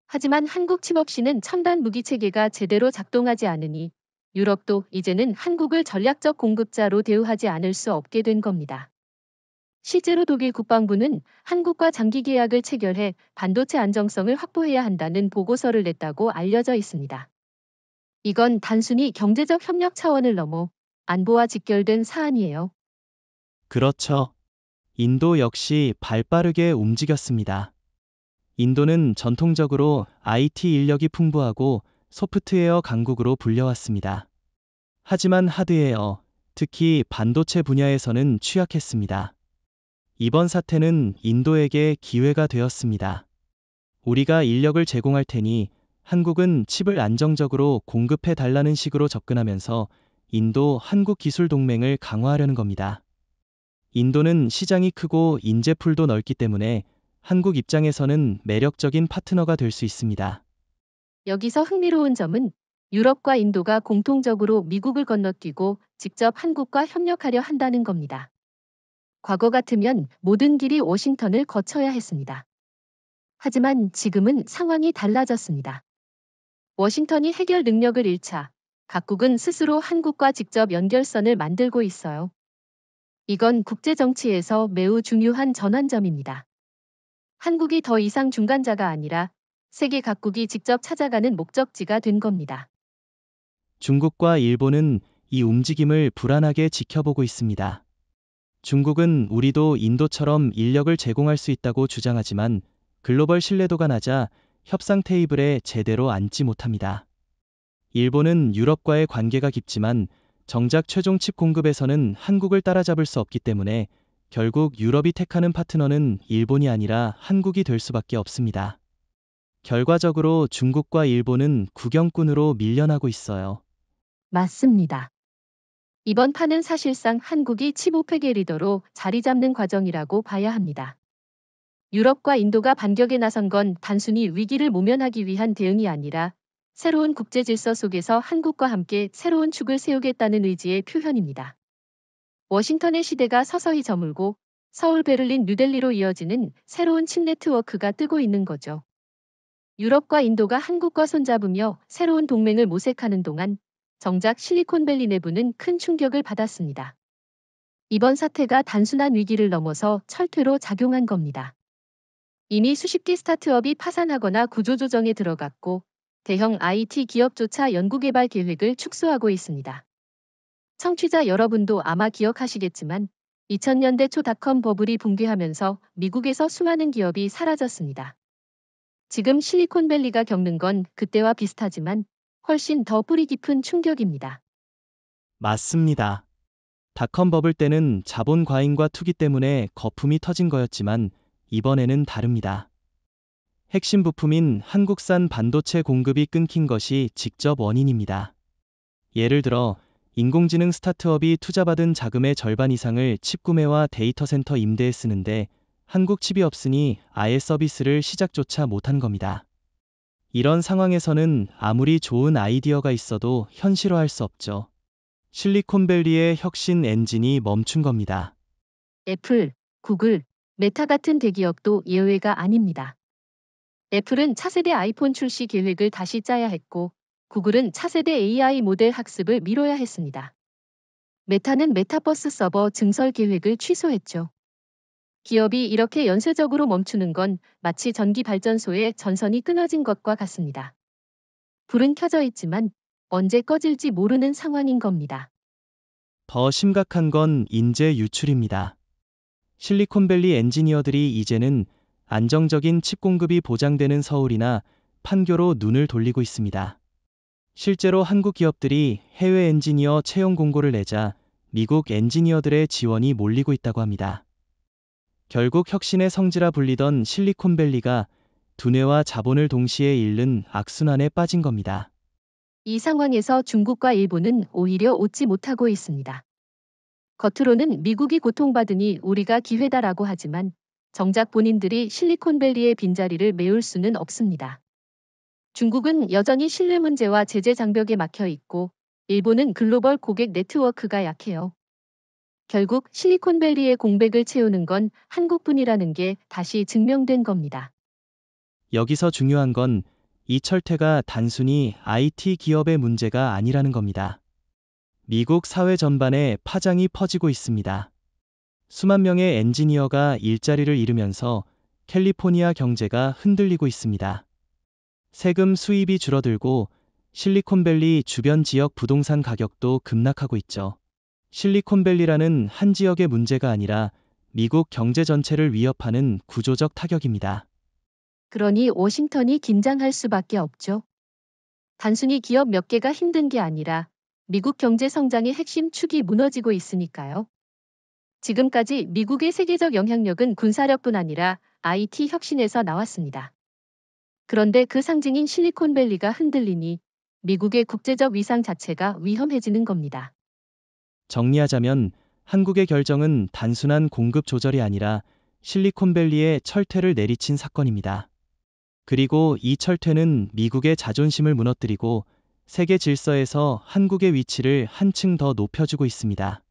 하지만 한국 칩 없이는 첨단 무기 체계가 제대로 작동하지 않으니 유럽도 이제는 한국을 전략적 공급자로 대우하지 않을 수 없게 된 겁니다. 실제로 독일 국방부는 한국과 장기 계약을 체결해 반도체 안정성을 확보해야 한다는 보고서를 냈다고 알려져 있습니다. 이건 단순히 경제적 협력 차원을 넘어 안보와 직결된 사안이에요. 그렇죠. 인도 역시 발빠르게 움직였습니다. 인도는 전통적으로 IT 인력이 풍부하고 소프트웨어 강국으로 불려왔습니다. 하지만 하드웨어, 특히 반도체 분야에서는 취약했습니다. 이번 사태는 인도에게 기회가 되었습니다. 우리가 인력을 제공할 테니 한국은 칩을 안정적으로 공급해 달라는 식으로 접근하면서 인도 한국 기술 동맹을 강화하려는 겁니다. 인도는 시장이 크고 인재풀도 넓기 때문에 한국 입장에서는 매력적인 파트너가 될 수 있습니다. 여기서 흥미로운 점은 유럽과 인도가 공통적으로 미국을 건너뛰고 직접 한국과 협력하려 한다는 겁니다. 과거 같으면 모든 길이 워싱턴을 거쳐야 했습니다. 하지만 지금은 상황이 달라졌습니다. 워싱턴이 해결 능력을 잃자 각국은 스스로 한국과 직접 연결선을 만들고 있어요. 이건 국제 정치에서 매우 중요한 전환점입니다. 한국이 더 이상 중간자가 아니라 세계 각국이 직접 찾아가는 목적지가 된 겁니다. 중국과 일본은 이 움직임을 불안하게 지켜보고 있습니다. 중국은 우리도 인도처럼 인력을 제공할 수 있다고 주장하지만 글로벌 신뢰도가 낮아 협상 테이블에 제대로 앉지 못합니다. 일본은 유럽과의 관계가 깊지만 정작 최종 칩 공급에서는 한국을 따라잡을 수 없기 때문에 결국 유럽이 택하는 파트너는 일본이 아니라 한국이 될 수밖에 없습니다. 결과적으로 중국과 일본은 구경꾼으로 밀려나고 있어요. 맞습니다. 이번 판은 사실상 한국이 칩 오펙의 리더로 자리 잡는 과정이라고 봐야 합니다. 유럽과 인도가 반격에 나선 건 단순히 위기를 모면하기 위한 대응이 아니라 새로운 국제 질서 속에서 한국과 함께 새로운 축을 세우겠다는 의지의 표현입니다. 워싱턴의 시대가 서서히 저물고 서울, 베를린, 뉴델리로 이어지는 새로운 칩 네트워크가 뜨고 있는 거죠. 유럽과 인도가 한국과 손잡으며 새로운 동맹을 모색하는 동안 정작 실리콘밸리 내부는 큰 충격을 받았습니다. 이번 사태가 단순한 위기를 넘어서 철퇴로 작용한 겁니다. 이미 수십 개 스타트업이 파산하거나 구조조정에 들어갔고 대형 IT 기업조차 연구개발 계획을 축소하고 있습니다. 청취자 여러분도 아마 기억하시겠지만 2000년대 초 닷컴 버블이 붕괴하면서 미국에서 수많은 기업이 사라졌습니다. 지금 실리콘밸리가 겪는 건 그때와 비슷하지만 훨씬 더 뿌리 깊은 충격입니다. 맞습니다. 닷컴 버블 때는 자본 과잉과 투기 때문에 거품이 터진 거였지만 이번에는 다릅니다. 핵심 부품인 한국산 반도체 공급이 끊긴 것이 직접 원인입니다. 예를 들어 인공지능 스타트업이 투자받은 자금의 절반 이상을 칩 구매와 데이터 센터 임대에 쓰는데 한국 칩이 없으니 아예 서비스를 시작조차 못한 겁니다. 이런 상황에서는 아무리 좋은 아이디어가 있어도 현실화할 수 없죠. 실리콘밸리의 혁신 엔진이 멈춘 겁니다. 애플, 구글, 메타 같은 대기업도 예외가 아닙니다. 애플은 차세대 아이폰 출시 계획을 다시 짜야 했고 구글은 차세대 AI 모델 학습을 미뤄야 했습니다. 메타는 메타버스 서버 증설 계획을 취소했죠. 기업이 이렇게 연쇄적으로 멈추는 건 마치 전기 발전소의 전선이 끊어진 것과 같습니다. 불은 켜져 있지만 언제 꺼질지 모르는 상황인 겁니다. 더 심각한 건 인재 유출입니다. 실리콘밸리 엔지니어들이 이제는 안정적인 칩 공급이 보장되는 서울이나 판교로 눈을 돌리고 있습니다. 실제로 한국 기업들이 해외 엔지니어 채용 공고를 내자 미국 엔지니어들의 지원이 몰리고 있다고 합니다. 결국 혁신의 성지라 불리던 실리콘밸리가 두뇌와 자본을 동시에 잃는 악순환에 빠진 겁니다. 이 상황에서 중국과 일본은 오히려 웃지 못하고 있습니다. 겉으로는 미국이 고통받으니 우리가 기회다라고 하지만 정작 본인들이 실리콘밸리의 빈자리를 메울 수는 없습니다. 중국은 여전히 신뢰 문제와 제재 장벽에 막혀 있고 일본은 글로벌 고객 네트워크가 약해요. 결국 실리콘밸리의 공백을 채우는 건 한국뿐이라는 게 다시 증명된 겁니다. 여기서 중요한 건 이 철퇴가 단순히 IT 기업의 문제가 아니라는 겁니다. 미국 사회 전반에 파장이 퍼지고 있습니다. 수만 명의 엔지니어가 일자리를 잃으면서 캘리포니아 경제가 흔들리고 있습니다. 세금 수입이 줄어들고 실리콘밸리 주변 지역 부동산 가격도 급락하고 있죠. 실리콘밸리라는 한 지역의 문제가 아니라 미국 경제 전체를 위협하는 구조적 타격입니다. 그러니 워싱턴이 긴장할 수밖에 없죠. 단순히 기업 몇 개가 힘든 게 아니라 미국 경제 성장의 핵심 축이 무너지고 있으니까요. 지금까지 미국의 세계적 영향력은 군사력뿐 아니라 IT 혁신에서 나왔습니다. 그런데 그 상징인 실리콘밸리가 흔들리니 미국의 국제적 위상 자체가 위험해지는 겁니다. 정리하자면 한국의 결정은 단순한 공급 조절이 아니라 실리콘밸리의 철퇴를 내리친 사건입니다. 그리고 이 철퇴는 미국의 자존심을 무너뜨리고 세계 질서에서 한국의 위치를 한층 더 높여주고 있습니다.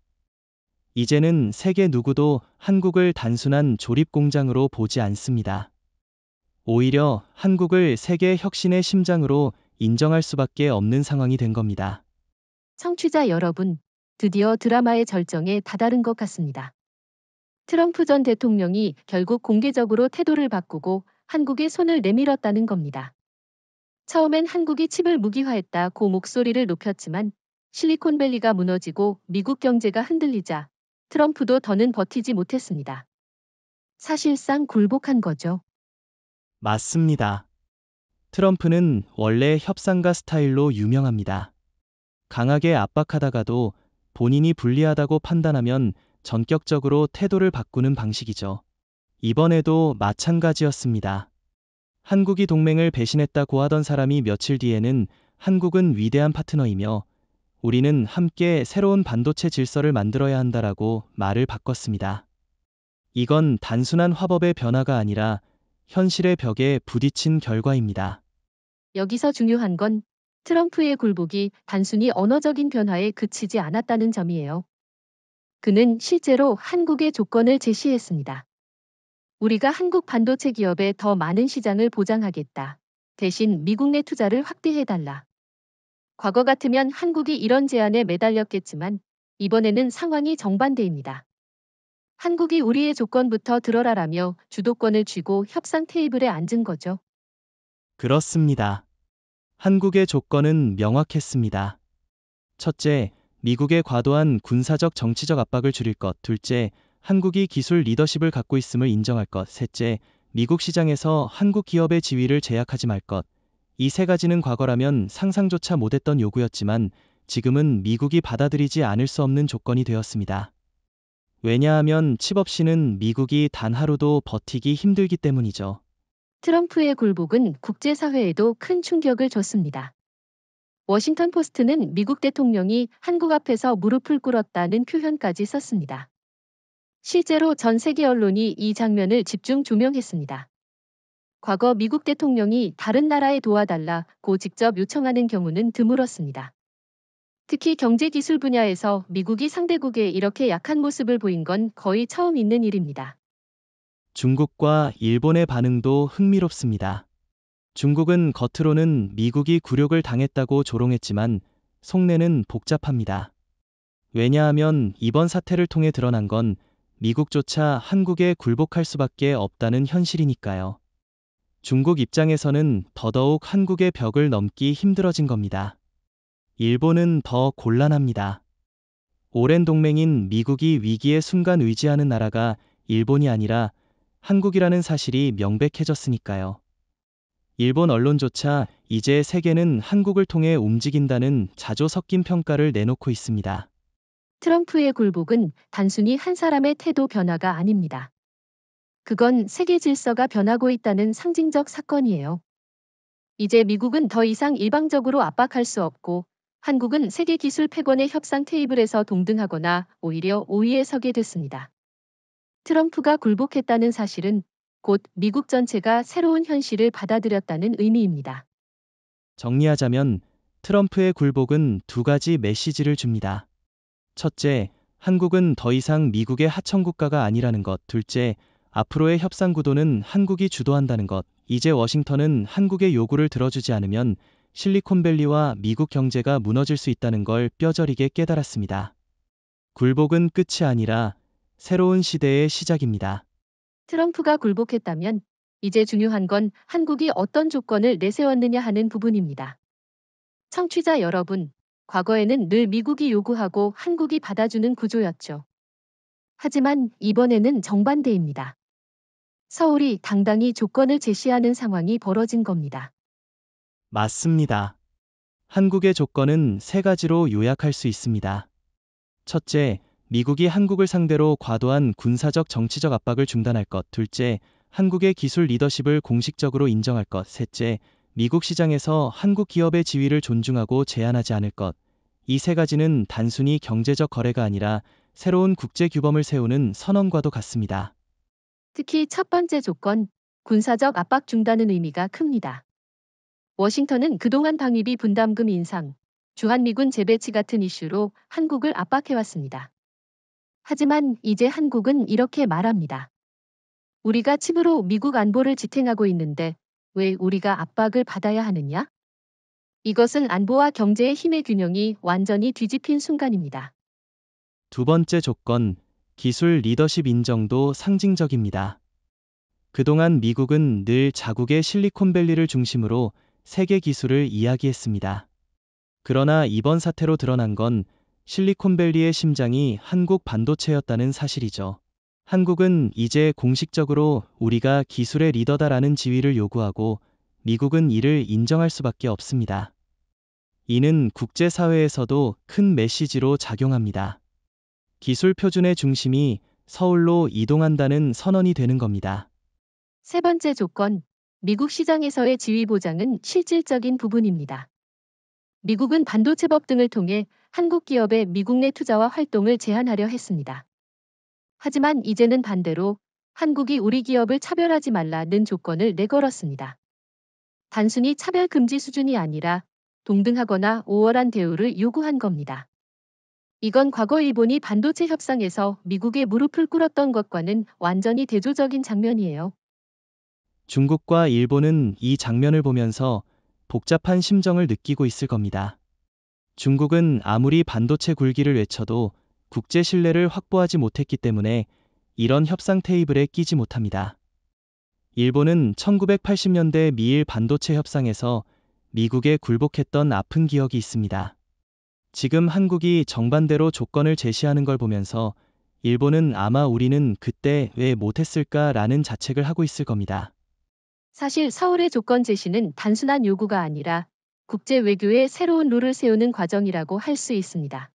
이제는 세계 누구도 한국을 단순한 조립 공장으로 보지 않습니다. 오히려 한국을 세계 혁신의 심장으로 인정할 수밖에 없는 상황이 된 겁니다. 청취자 여러분, 드디어 드라마의 절정에 다다른 것 같습니다. 트럼프 전 대통령이 결국 공개적으로 태도를 바꾸고 한국에 손을 내밀었다는 겁니다. 처음엔 한국이 칩을 무기화했다고 목소리를 높였지만 실리콘밸리가 무너지고 미국 경제가 흔들리자 트럼프도 더는 버티지 못했습니다. 사실상 굴복한 거죠. 맞습니다. 트럼프는 원래 협상가 스타일로 유명합니다. 강하게 압박하다가도 본인이 불리하다고 판단하면 전격적으로 태도를 바꾸는 방식이죠. 이번에도 마찬가지였습니다. 한국이 동맹을 배신했다고 하던 사람이 며칠 뒤에는 한국은 위대한 파트너이며 우리는 함께 새로운 반도체 질서를 만들어야 한다라고 말을 바꿨습니다. 이건 단순한 화법의 변화가 아니라 현실의 벽에 부딪힌 결과입니다. 여기서 중요한 건 트럼프의 굴복이 단순히 언어적인 변화에 그치지 않았다는 점이에요. 그는 실제로 한국의 조건을 제시했습니다. 우리가 한국 반도체 기업에 더 많은 시장을 보장하겠다. 대신 미국 내 투자를 확대해달라. 과거 같으면 한국이 이런 제안에 매달렸겠지만 이번에는 상황이 정반대입니다. 한국이 우리의 조건부터 들어라라며 주도권을 쥐고 협상 테이블에 앉은 거죠. 그렇습니다. 한국의 조건은 명확했습니다. 첫째, 미국의 과도한 군사적 정치적 압박을 줄일 것. 둘째, 한국이 기술 리더십을 갖고 있음을 인정할 것. 셋째, 미국 시장에서 한국 기업의 지위를 제약하지 말 것. 이 세 가지는 과거라면 상상조차 못했던 요구였지만 지금은 미국이 받아들이지 않을 수 없는 조건이 되었습니다. 왜냐하면 칩 없이는 미국이 단 하루도 버티기 힘들기 때문이죠. 트럼프의 굴복은 국제사회에도 큰 충격을 줬습니다. 워싱턴 포스트는 미국 대통령이 한국 앞에서 무릎을 꿇었다는 표현까지 썼습니다. 실제로 전 세계 언론이 이 장면을 집중 조명했습니다. 과거 미국 대통령이 다른 나라에 도와달라고 직접 요청하는 경우는 드물었습니다. 특히 경제기술 분야에서 미국이 상대국에 이렇게 약한 모습을 보인 건 거의 처음 있는 일입니다. 중국과 일본의 반응도 흥미롭습니다. 중국은 겉으로는 미국이 굴욕을 당했다고 조롱했지만 속내는 복잡합니다. 왜냐하면 이번 사태를 통해 드러난 건 미국조차 한국에 굴복할 수밖에 없다는 현실이니까요. 중국 입장에서는 더더욱 한국의 벽을 넘기 힘들어진 겁니다. 일본은 더 곤란합니다. 오랜 동맹인 미국이 위기의 순간 의지하는 나라가 일본이 아니라 한국이라는 사실이 명백해졌으니까요. 일본 언론조차 이제 세계는 한국을 통해 움직인다는 자조 섞인 평가를 내놓고 있습니다. 트럼프의 굴복은 단순히 한 사람의 태도 변화가 아닙니다. 그건 세계 질서가 변하고 있다는 상징적 사건이에요. 이제 미국은 더 이상 일방적으로 압박할 수 없고 한국은 세계 기술 패권의 협상 테이블에서 동등하거나 오히려 5위에 서게 됐습니다. 트럼프가 굴복했다는 사실은 곧 미국 전체가 새로운 현실을 받아들였다는 의미입니다. 정리하자면 트럼프의 굴복은 두 가지 메시지를 줍니다. 첫째, 한국은 더 이상 미국의 하청국가가 아니라는 것. 둘째, 앞으로의 협상 구도는 한국이 주도한다는 것. 이제 워싱턴은 한국의 요구를 들어주지 않으면 실리콘밸리와 미국 경제가 무너질 수 있다는 걸 뼈저리게 깨달았습니다. 굴복은 끝이 아니라 새로운 시대의 시작입니다. 트럼프가 굴복했다면 이제 중요한 건 한국이 어떤 조건을 내세웠느냐 하는 부분입니다. 청취자 여러분, 과거에는 늘 미국이 요구하고 한국이 받아주는 구조였죠. 하지만 이번에는 정반대입니다. 서울이 당당히 조건을 제시하는 상황이 벌어진 겁니다. 맞습니다. 한국의 조건은 세 가지로 요약할 수 있습니다. 첫째, 미국이 한국을 상대로 과도한 군사적 정치적 압박을 중단할 것. 둘째, 한국의 기술 리더십을 공식적으로 인정할 것. 셋째, 미국 시장에서 한국 기업의 지위를 존중하고 제한하지 않을 것. 이 세 가지는 단순히 경제적 거래가 아니라 새로운 국제 규범을 세우는 선언과도 같습니다. 특히 첫 번째 조건, 군사적 압박 중단은 의미가 큽니다. 워싱턴은 그동안 방위비 분담금 인상, 주한미군 재배치 같은 이슈로 한국을 압박해왔습니다. 하지만 이제 한국은 이렇게 말합니다. 우리가 침으로 미국 안보를 지탱하고 있는데 왜 우리가 압박을 받아야 하느냐? 이것은 안보와 경제의 힘의 균형이 완전히 뒤집힌 순간입니다. 두 번째 조건, 기술 리더십 인정도 상징적입니다. 그동안 미국은 늘 자국의 실리콘밸리를 중심으로 세계 기술을 이야기했습니다. 그러나 이번 사태로 드러난 건 실리콘밸리의 심장이 한국 반도체였다는 사실이죠. 한국은 이제 공식적으로 우리가 기술의 리더다라는 지위를 요구하고 미국은 이를 인정할 수밖에 없습니다. 이는 국제사회에서도 큰 메시지로 작용합니다. 기술 표준의 중심이 서울로 이동한다는 선언이 되는 겁니다. 세 번째 조건, 미국 시장에서의 지위 보장은 실질적인 부분입니다. 미국은 반도체법 등을 통해 한국 기업의 미국 내 투자와 활동을 제한하려 했습니다. 하지만 이제는 반대로 한국이 우리 기업을 차별하지 말라는 조건을 내걸었습니다. 단순히 차별 금지 수준이 아니라 동등하거나 우월한 대우를 요구한 겁니다. 이건 과거 일본이 반도체 협상에서 미국에 무릎을 꿇었던 것과는 완전히 대조적인 장면이에요. 중국과 일본은 이 장면을 보면서 복잡한 심정을 느끼고 있을 겁니다. 중국은 아무리 반도체 굴기를 외쳐도 국제 신뢰를 확보하지 못했기 때문에 이런 협상 테이블에 끼지 못합니다. 일본은 1980년대 미일 반도체 협상에서 미국에 굴복했던 아픈 기억이 있습니다. 지금 한국이 정반대로 조건을 제시하는 걸 보면서 일본은 아마 우리는 그때 왜 못했을까라는 자책을 하고 있을 겁니다. 사실 서울의 조건 제시는 단순한 요구가 아니라 국제 외교의 새로운 룰을 세우는 과정이라고 할 수 있습니다.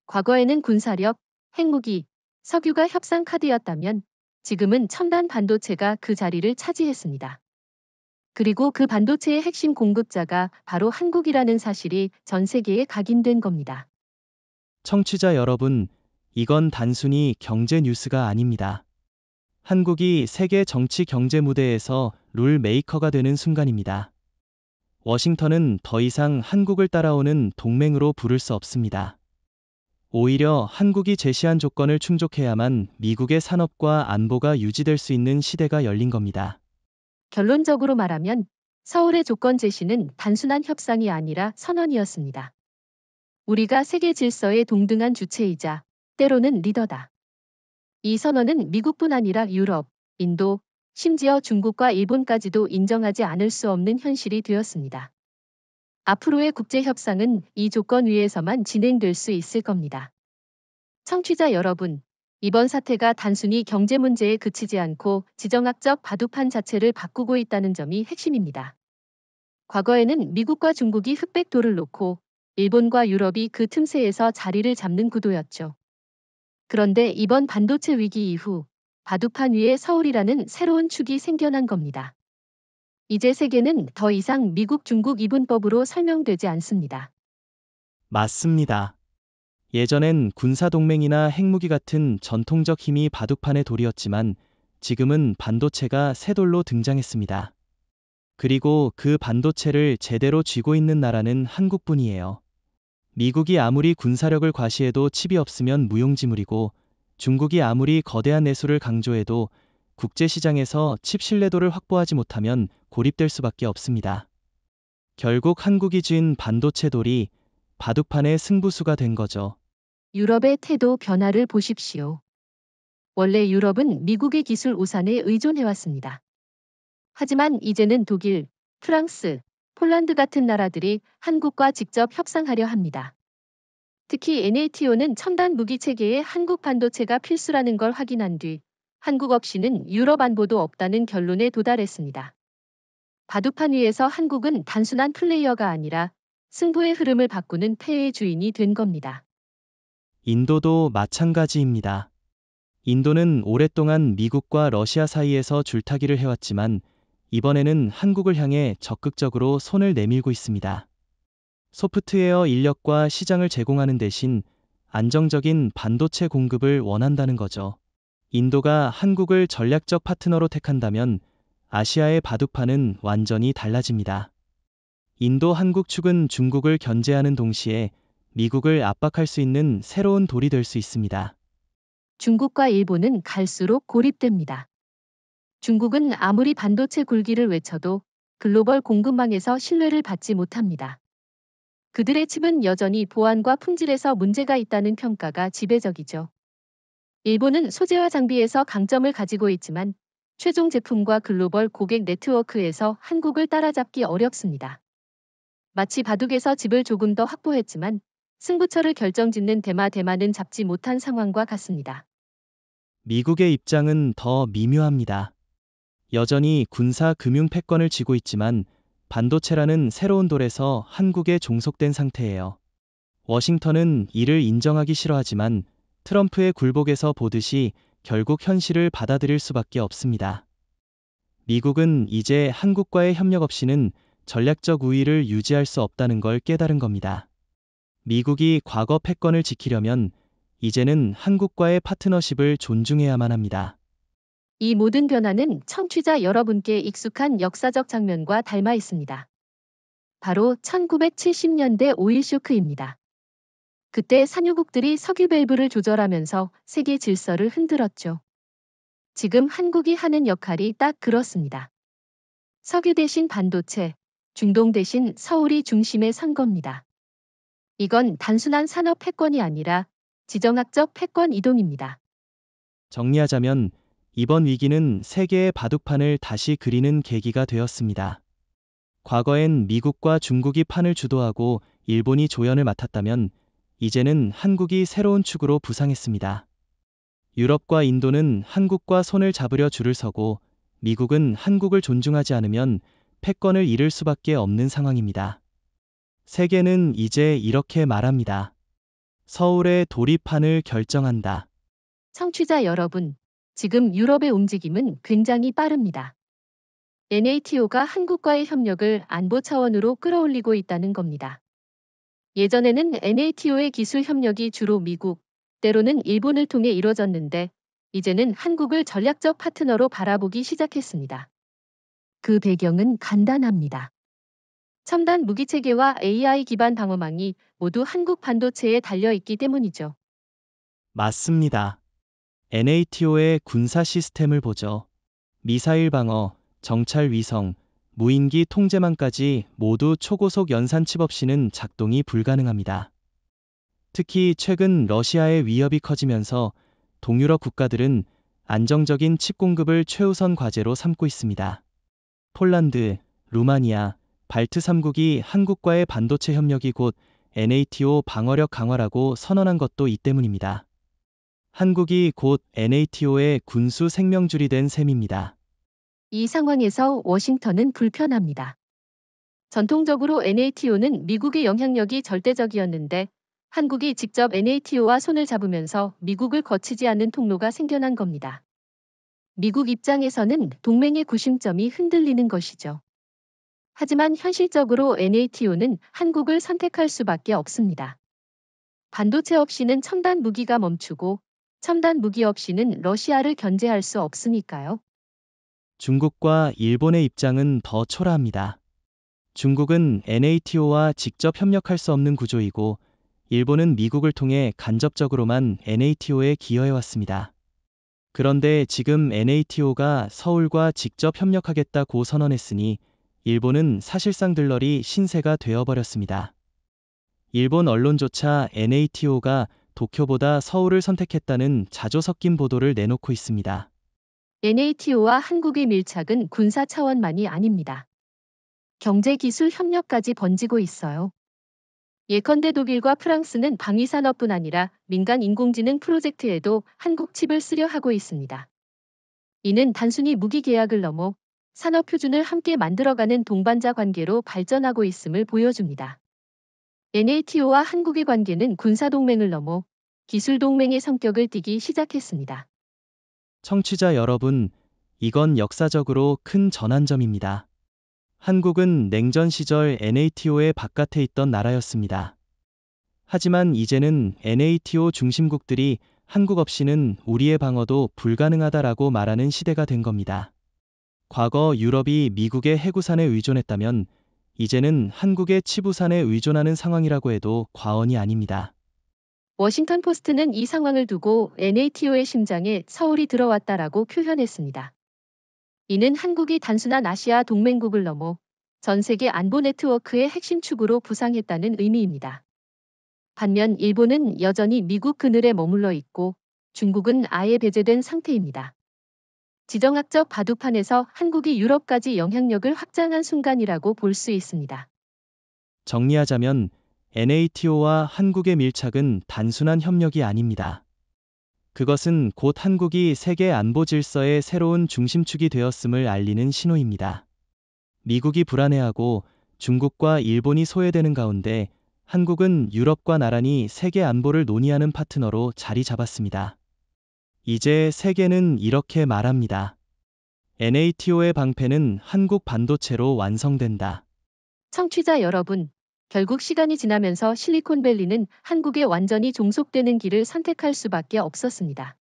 과거에는 군사력, 핵무기, 석유가 협상 카드였다면 지금은 첨단 반도체가 그 자리를 차지했습니다. 그리고 그 반도체의 핵심 공급자가 바로 한국이라는 사실이 전 세계에 각인된 겁니다. 청취자 여러분, 이건 단순히 경제 뉴스가 아닙니다. 한국이 세계 정치 경제 무대에서 룰 메이커가 되는 순간입니다. 워싱턴은 더 이상 한국을 따라오는 동맹으로 부를 수 없습니다. 오히려 한국이 제시한 조건을 충족해야만 미국의 산업과 안보가 유지될 수 있는 시대가 열린 겁니다. 결론적으로 말하면 서울의 조건 제시는 단순한 협상이 아니라 선언이었습니다. 우리가 세계 질서의 동등한 주체이자 때로는 리더다. 이 선언은 미국뿐 아니라 유럽, 인도, 심지어 중국과 일본까지도 인정하지 않을 수 없는 현실이 되었습니다. 앞으로의 국제 협상은 이 조건 위에서만 진행될 수 있을 겁니다. 청취자 여러분, 이번 사태가 단순히 경제 문제에 그치지 않고 지정학적 바둑판 자체를 바꾸고 있다는 점이 핵심입니다. 과거에는 미국과 중국이 흑백도를 놓고 일본과 유럽이 그 틈새에서 자리를 잡는 구도였죠. 그런데 이번 반도체 위기 이후 바둑판 위에 서울이라는 새로운 축이 생겨난 겁니다. 이제 세계는 더 이상 미국, 중국 이분법으로 설명되지 않습니다. 맞습니다. 예전엔 군사동맹이나 핵무기 같은 전통적 힘이 바둑판의 돌이었지만 지금은 반도체가 새 돌로 등장했습니다. 그리고 그 반도체를 제대로 쥐고 있는 나라는 한국뿐이에요. 미국이 아무리 군사력을 과시해도 칩이 없으면 무용지물이고, 중국이 아무리 거대한 내수를 강조해도 국제시장에서 칩 신뢰도를 확보하지 못하면 고립될 수밖에 없습니다. 결국 한국이 쥔 반도체 돌이 바둑판의 승부수가 된 거죠. 유럽의 태도 변화를 보십시오. 원래 유럽은 미국의 기술 우산에 의존해왔습니다. 하지만 이제는 독일, 프랑스, 폴란드 같은 나라들이 한국과 직접 협상하려 합니다. 특히 NATO는 첨단 무기 체계에 한국 반도체가 필수라는 걸 확인한 뒤 한국 없이는 유럽 안보도 없다는 결론에 도달했습니다. 바둑판 위에서 한국은 단순한 플레이어가 아니라 승부의 흐름을 바꾸는 패의 주인이 된 겁니다. 인도도 마찬가지입니다. 인도는 오랫동안 미국과 러시아 사이에서 줄타기를 해왔지만 이번에는 한국을 향해 적극적으로 손을 내밀고 있습니다. 소프트웨어 인력과 시장을 제공하는 대신 안정적인 반도체 공급을 원한다는 거죠. 인도가 한국을 전략적 파트너로 택한다면 아시아의 바둑판은 완전히 달라집니다. 인도 한국 축은 중국을 견제하는 동시에 미국을 압박할 수 있는 새로운 돌이 될 수 있습니다. 중국과 일본은 갈수록 고립됩니다. 중국은 아무리 반도체 굴기를 외쳐도 글로벌 공급망에서 신뢰를 받지 못합니다. 그들의 칩은 여전히 보안과 품질에서 문제가 있다는 평가가 지배적이죠. 일본은 소재와 장비에서 강점을 가지고 있지만 최종 제품과 글로벌 고객 네트워크에서 한국을 따라잡기 어렵습니다. 마치 바둑에서 집을 조금 더 확보했지만 승부처를 결정짓는 대마는 잡지 못한 상황과 같습니다. 미국의 입장은 더 미묘합니다. 여전히 군사 금융 패권을 쥐고 있지만 반도체라는 새로운 돌에서 한국에 종속된 상태예요. 워싱턴은 이를 인정하기 싫어하지만 트럼프의 굴복에서 보듯이 결국 현실을 받아들일 수밖에 없습니다. 미국은 이제 한국과의 협력 없이는 전략적 우위를 유지할 수 없다는 걸 깨달은 겁니다. 미국이 과거 패권을 지키려면 이제는 한국과의 파트너십을 존중해야만 합니다. 이 모든 변화는 청취자 여러분께 익숙한 역사적 장면과 닮아 있습니다. 바로 1970년대 오일 쇼크입니다. 그때 산유국들이 석유 밸브를 조절하면서 세계 질서를 흔들었죠. 지금 한국이 하는 역할이 딱 그렇습니다. 석유 대신 반도체, 중동 대신 서울이 중심에 선 겁니다. 이건 단순한 산업 패권이 아니라 지정학적 패권 이동입니다. 정리하자면 이번 위기는 세계의 바둑판을 다시 그리는 계기가 되었습니다. 과거엔 미국과 중국이 판을 주도하고 일본이 조연을 맡았다면 이제는 한국이 새로운 축으로 부상했습니다. 유럽과 인도는 한국과 손을 잡으려 줄을 서고 미국은 한국을 존중하지 않으면 패권을 잃을 수밖에 없는 상황입니다. 세계는 이제 이렇게 말합니다. 서울의 돌입판을 결정한다. 청취자 여러분, 지금 유럽의 움직임은 굉장히 빠릅니다. NATO가 한국과의 협력을 안보 차원으로 끌어올리고 있다는 겁니다. 예전에는 NATO의 기술 협력이 주로 미국, 때로는 일본을 통해 이뤄졌는데 이제는 한국을 전략적 파트너로 바라보기 시작했습니다. 그 배경은 간단합니다. 첨단 무기 체계와 AI 기반 방어망이 모두 한국 반도체에 달려 있기 때문이죠. 맞습니다. NATO의 군사 시스템을 보죠. 미사일 방어, 정찰 위성, 무인기 통제망까지 모두 초고속 연산 칩 없이는 작동이 불가능합니다. 특히 최근 러시아의 위협이 커지면서 동유럽 국가들은 안정적인 칩 공급을 최우선 과제로 삼고 있습니다. 폴란드, 루마니아, 발트 3국이 한국과의 반도체 협력이 곧 NATO 방어력 강화라고 선언한 것도 이 때문입니다. 한국이 곧 NATO의 군수 생명줄이 된 셈입니다. 이 상황에서 워싱턴은 불편합니다. 전통적으로 NATO는 미국의 영향력이 절대적이었는데 한국이 직접 NATO와 손을 잡으면서 미국을 거치지 않는 통로가 생겨난 겁니다. 미국 입장에서는 동맹의 구심점이 흔들리는 것이죠. 하지만 현실적으로 NATO는 한국을 선택할 수밖에 없습니다. 반도체 없이는 첨단 무기가 멈추고 첨단 무기 없이는 러시아를 견제할 수 없으니까요. 중국과 일본의 입장은 더 초라합니다. 중국은 NATO와 직접 협력할 수 없는 구조이고, 일본은 미국을 통해 간접적으로만 NATO에 기여해왔습니다. 그런데 지금 NATO가 서울과 직접 협력하겠다고 선언했으니 일본은 사실상 들러리 신세가 되어버렸습니다. 일본 언론조차 NATO가 도쿄보다 서울을 선택했다는 자조 섞인 보도를 내놓고 있습니다. NATO와 한국의 밀착은 군사 차원만이 아닙니다. 경제 기술 협력까지 번지고 있어요. 예컨대 독일과 프랑스는 방위산업뿐 아니라 민간 인공지능 프로젝트에도 한국 칩을 쓰려 하고 있습니다. 이는 단순히 무기 계약을 넘어 산업 표준을 함께 만들어가는 동반자 관계로 발전하고 있음을 보여줍니다. NATO와 한국의 관계는 군사동맹을 넘어 기술동맹의 성격을 띠기 시작했습니다. 청취자 여러분, 이건 역사적으로 큰 전환점입니다. 한국은 냉전 시절 NATO의 바깥에 있던 나라였습니다. 하지만 이제는 NATO 중심국들이 한국 없이는 우리의 방어도 불가능하다라고 말하는 시대가 된 겁니다. 과거 유럽이 미국의 해구산에 의존했다면 이제는 한국의 치부산에 의존하는 상황이라고 해도 과언이 아닙니다. 워싱턴 포스트는 이 상황을 두고 NATO의 심장에 서울이 들어왔다라고 표현했습니다. 이는 한국이 단순한 아시아 동맹국을 넘어 전 세계 안보 네트워크의 핵심 축으로 부상했다는 의미입니다. 반면 일본은 여전히 미국 그늘에 머물러 있고 중국은 아예 배제된 상태입니다. 지정학적 바둑판에서 한국이 유럽까지 영향력을 확장한 순간이라고 볼 수 있습니다. 정리하자면 NATO와 한국의 밀착은 단순한 협력이 아닙니다. 그것은 곧 한국이 세계 안보 질서의 새로운 중심축이 되었음을 알리는 신호입니다. 미국이 불안해하고 중국과 일본이 소외되는 가운데 한국은 유럽과 나란히 세계 안보를 논의하는 파트너로 자리 잡았습니다. 이제 세계는 이렇게 말합니다. NATO의 방패는 한국 반도체로 완성된다. 청취자 여러분, 결국 시간이 지나면서 실리콘밸리는 한국에 완전히 종속되는 길을 선택할 수밖에 없었습니다.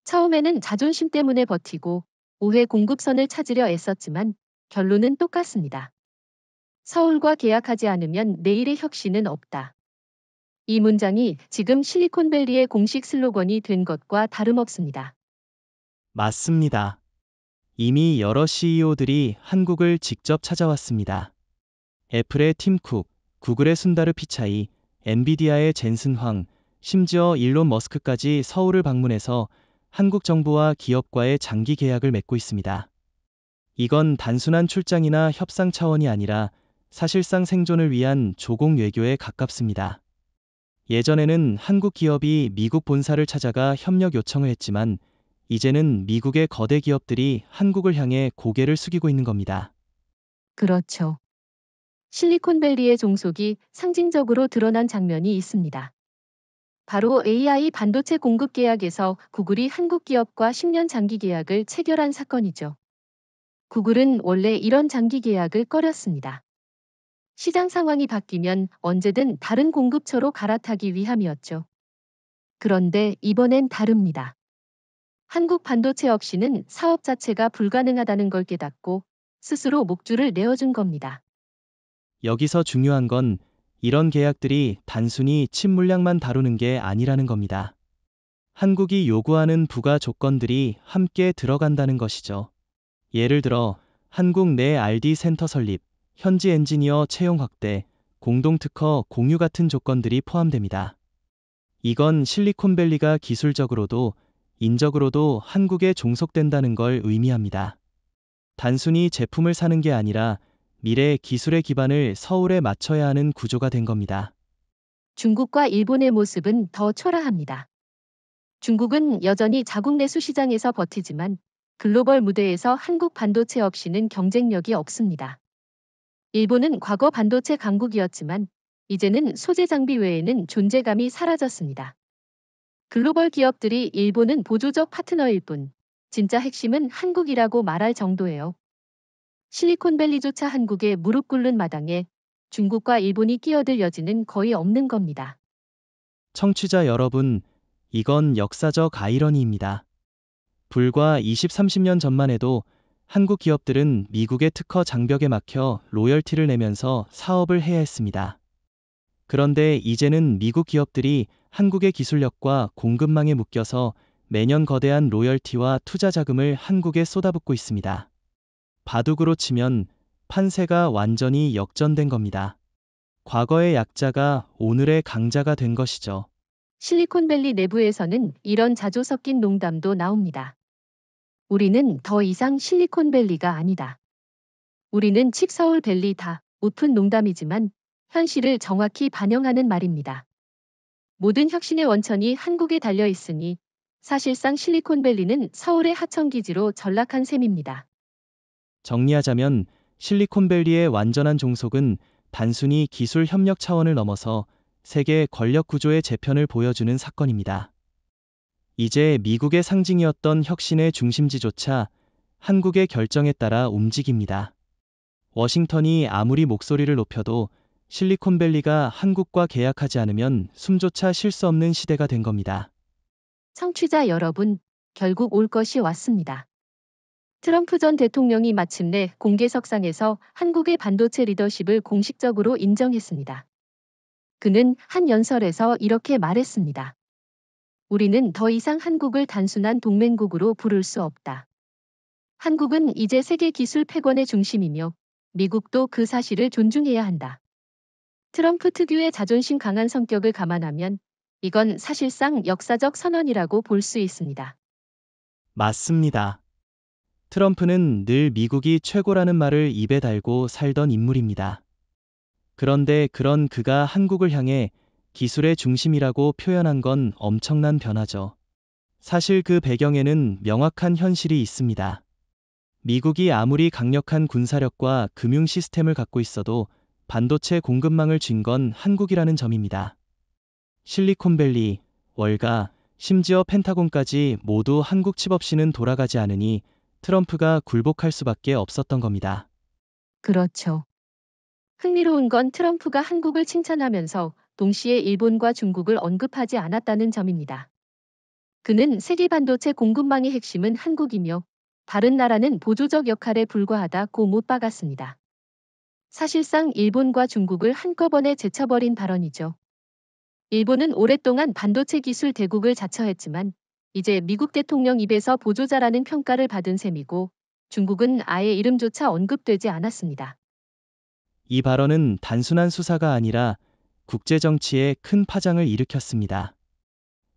처음에는 자존심 때문에 버티고 우회 공급선을 찾으려 애썼지만 결론은 똑같습니다. 서울과 계약하지 않으면 내일의 혁신은 없다. 이 문장이 지금 실리콘밸리의 공식 슬로건이 된 것과 다름없습니다. 맞습니다. 이미 여러 CEO들이 한국을 직접 찾아왔습니다. 애플의 팀 쿡, 구글의 순다르 피차이, 엔비디아의 젠슨 황, 심지어 일론 머스크까지 서울을 방문해서 한국 정부와 기업과의 장기 계약을 맺고 있습니다. 이건 단순한 출장이나 협상 차원이 아니라 사실상 생존을 위한 조공 외교에 가깝습니다. 예전에는 한국 기업이 미국 본사를 찾아가 협력 요청을 했지만 이제는 미국의 거대 기업들이 한국을 향해 고개를 숙이고 있는 겁니다. 그렇죠. 실리콘밸리의 종속이 상징적으로 드러난 장면이 있습니다. 바로 AI 반도체 공급 계약에서 구글이 한국 기업과 10년 장기 계약을 체결한 사건이죠. 구글은 원래 이런 장기 계약을 꺼렸습니다. 시장 상황이 바뀌면 언제든 다른 공급처로 갈아타기 위함이었죠. 그런데 이번엔 다릅니다. 한국 반도체 없이는 사업 자체가 불가능하다는 걸 깨닫고 스스로 목줄을 내어준 겁니다. 여기서 중요한 건 이런 계약들이 단순히 칩 물량만 다루는 게 아니라는 겁니다. 한국이 요구하는 부가 조건들이 함께 들어간다는 것이죠. 예를 들어 한국 내 R&D 센터 설립, 현지 엔지니어 채용 확대, 공동 특허 공유 같은 조건들이 포함됩니다. 이건 실리콘밸리가 기술적으로도 인적으로도 한국에 종속된다는 걸 의미합니다. 단순히 제품을 사는 게 아니라 미래 기술의 기반을 서울에 맞춰야 하는 구조가 된 겁니다. 중국과 일본의 모습은 더 초라합니다. 중국은 여전히 자국 내수 시장에서 버티지만 글로벌 무대에서 한국 반도체 없이는 경쟁력이 없습니다. 일본은 과거 반도체 강국이었지만 이제는 소재 장비 외에는 존재감이 사라졌습니다. 글로벌 기업들이 일본은 보조적 파트너일 뿐 진짜 핵심은 한국이라고 말할 정도예요. 실리콘밸리조차 한국에 무릎 꿇는 마당에 중국과 일본이 끼어들 여지는 거의 없는 겁니다. 청취자 여러분, 이건 역사적 아이러니입니다. 불과 20, 30년 전만 해도 한국 기업들은 미국의 특허 장벽에 막혀 로열티를 내면서 사업을 해야 했습니다. 그런데 이제는 미국 기업들이 한국의 기술력과 공급망에 묶여서 매년 거대한 로열티와 투자 자금을 한국에 쏟아붓고 있습니다. 바둑으로 치면 판세가 완전히 역전된 겁니다. 과거의 약자가 오늘의 강자가 된 것이죠. 실리콘밸리 내부에서는 이런 자조 섞인 농담도 나옵니다. 우리는 더 이상 실리콘밸리가 아니다. 우리는 칙서울밸리다. 웃픈 농담이지만 현실을 정확히 반영하는 말입니다. 모든 혁신의 원천이 한국에 달려 있으니 사실상 실리콘밸리는 서울의 하청기지로 전락한 셈입니다. 정리하자면 실리콘밸리의 완전한 종속은 단순히 기술 협력 차원을 넘어서 세계 권력 구조의 재편을 보여주는 사건입니다. 이제 미국의 상징이었던 혁신의 중심지조차 한국의 결정에 따라 움직입니다. 워싱턴이 아무리 목소리를 높여도 실리콘밸리가 한국과 계약하지 않으면 숨조차 쉴 수 없는 시대가 된 겁니다. 청취자 여러분, 결국 올 것이 왔습니다. 트럼프 전 대통령이 마침내 공개석상에서 한국의 반도체 리더십을 공식적으로 인정했습니다. 그는 한 연설에서 이렇게 말했습니다. 우리는 더 이상 한국을 단순한 동맹국으로 부를 수 없다. 한국은 이제 세계 기술 패권의 중심이며 미국도 그 사실을 존중해야 한다. 트럼프 특유의 자존심 강한 성격을 감안하면 이건 사실상 역사적 선언이라고 볼 수 있습니다. 맞습니다. 트럼프는 늘 미국이 최고라는 말을 입에 달고 살던 인물입니다. 그런데 그런 그가 한국을 향해 기술의 중심이라고 표현한 건 엄청난 변화죠. 사실 그 배경에는 명확한 현실이 있습니다. 미국이 아무리 강력한 군사력과 금융 시스템을 갖고 있어도 반도체 공급망을 쥔 건 한국이라는 점입니다. 실리콘밸리, 월가, 심지어 펜타곤까지 모두 한국 칩 없이는 돌아가지 않으니 트럼프가 굴복할 수밖에 없었던 겁니다. 그렇죠. 흥미로운 건 트럼프가 한국을 칭찬하면서 동시에 일본과 중국을 언급하지 않았다는 점입니다. 그는 세계 반도체 공급망의 핵심은 한국이며 다른 나라는 보조적 역할에 불과하다고 못 박았습니다. 사실상 일본과 중국을 한꺼번에 제쳐버린 발언이죠. 일본은 오랫동안 반도체 기술 대국을 자처했지만 이제 미국 대통령 입에서 보조자라는 평가를 받은 셈이고 중국은 아예 이름조차 언급되지 않았습니다. 이 발언은 단순한 수사가 아니라 국제 정치에 큰 파장을 일으켰습니다.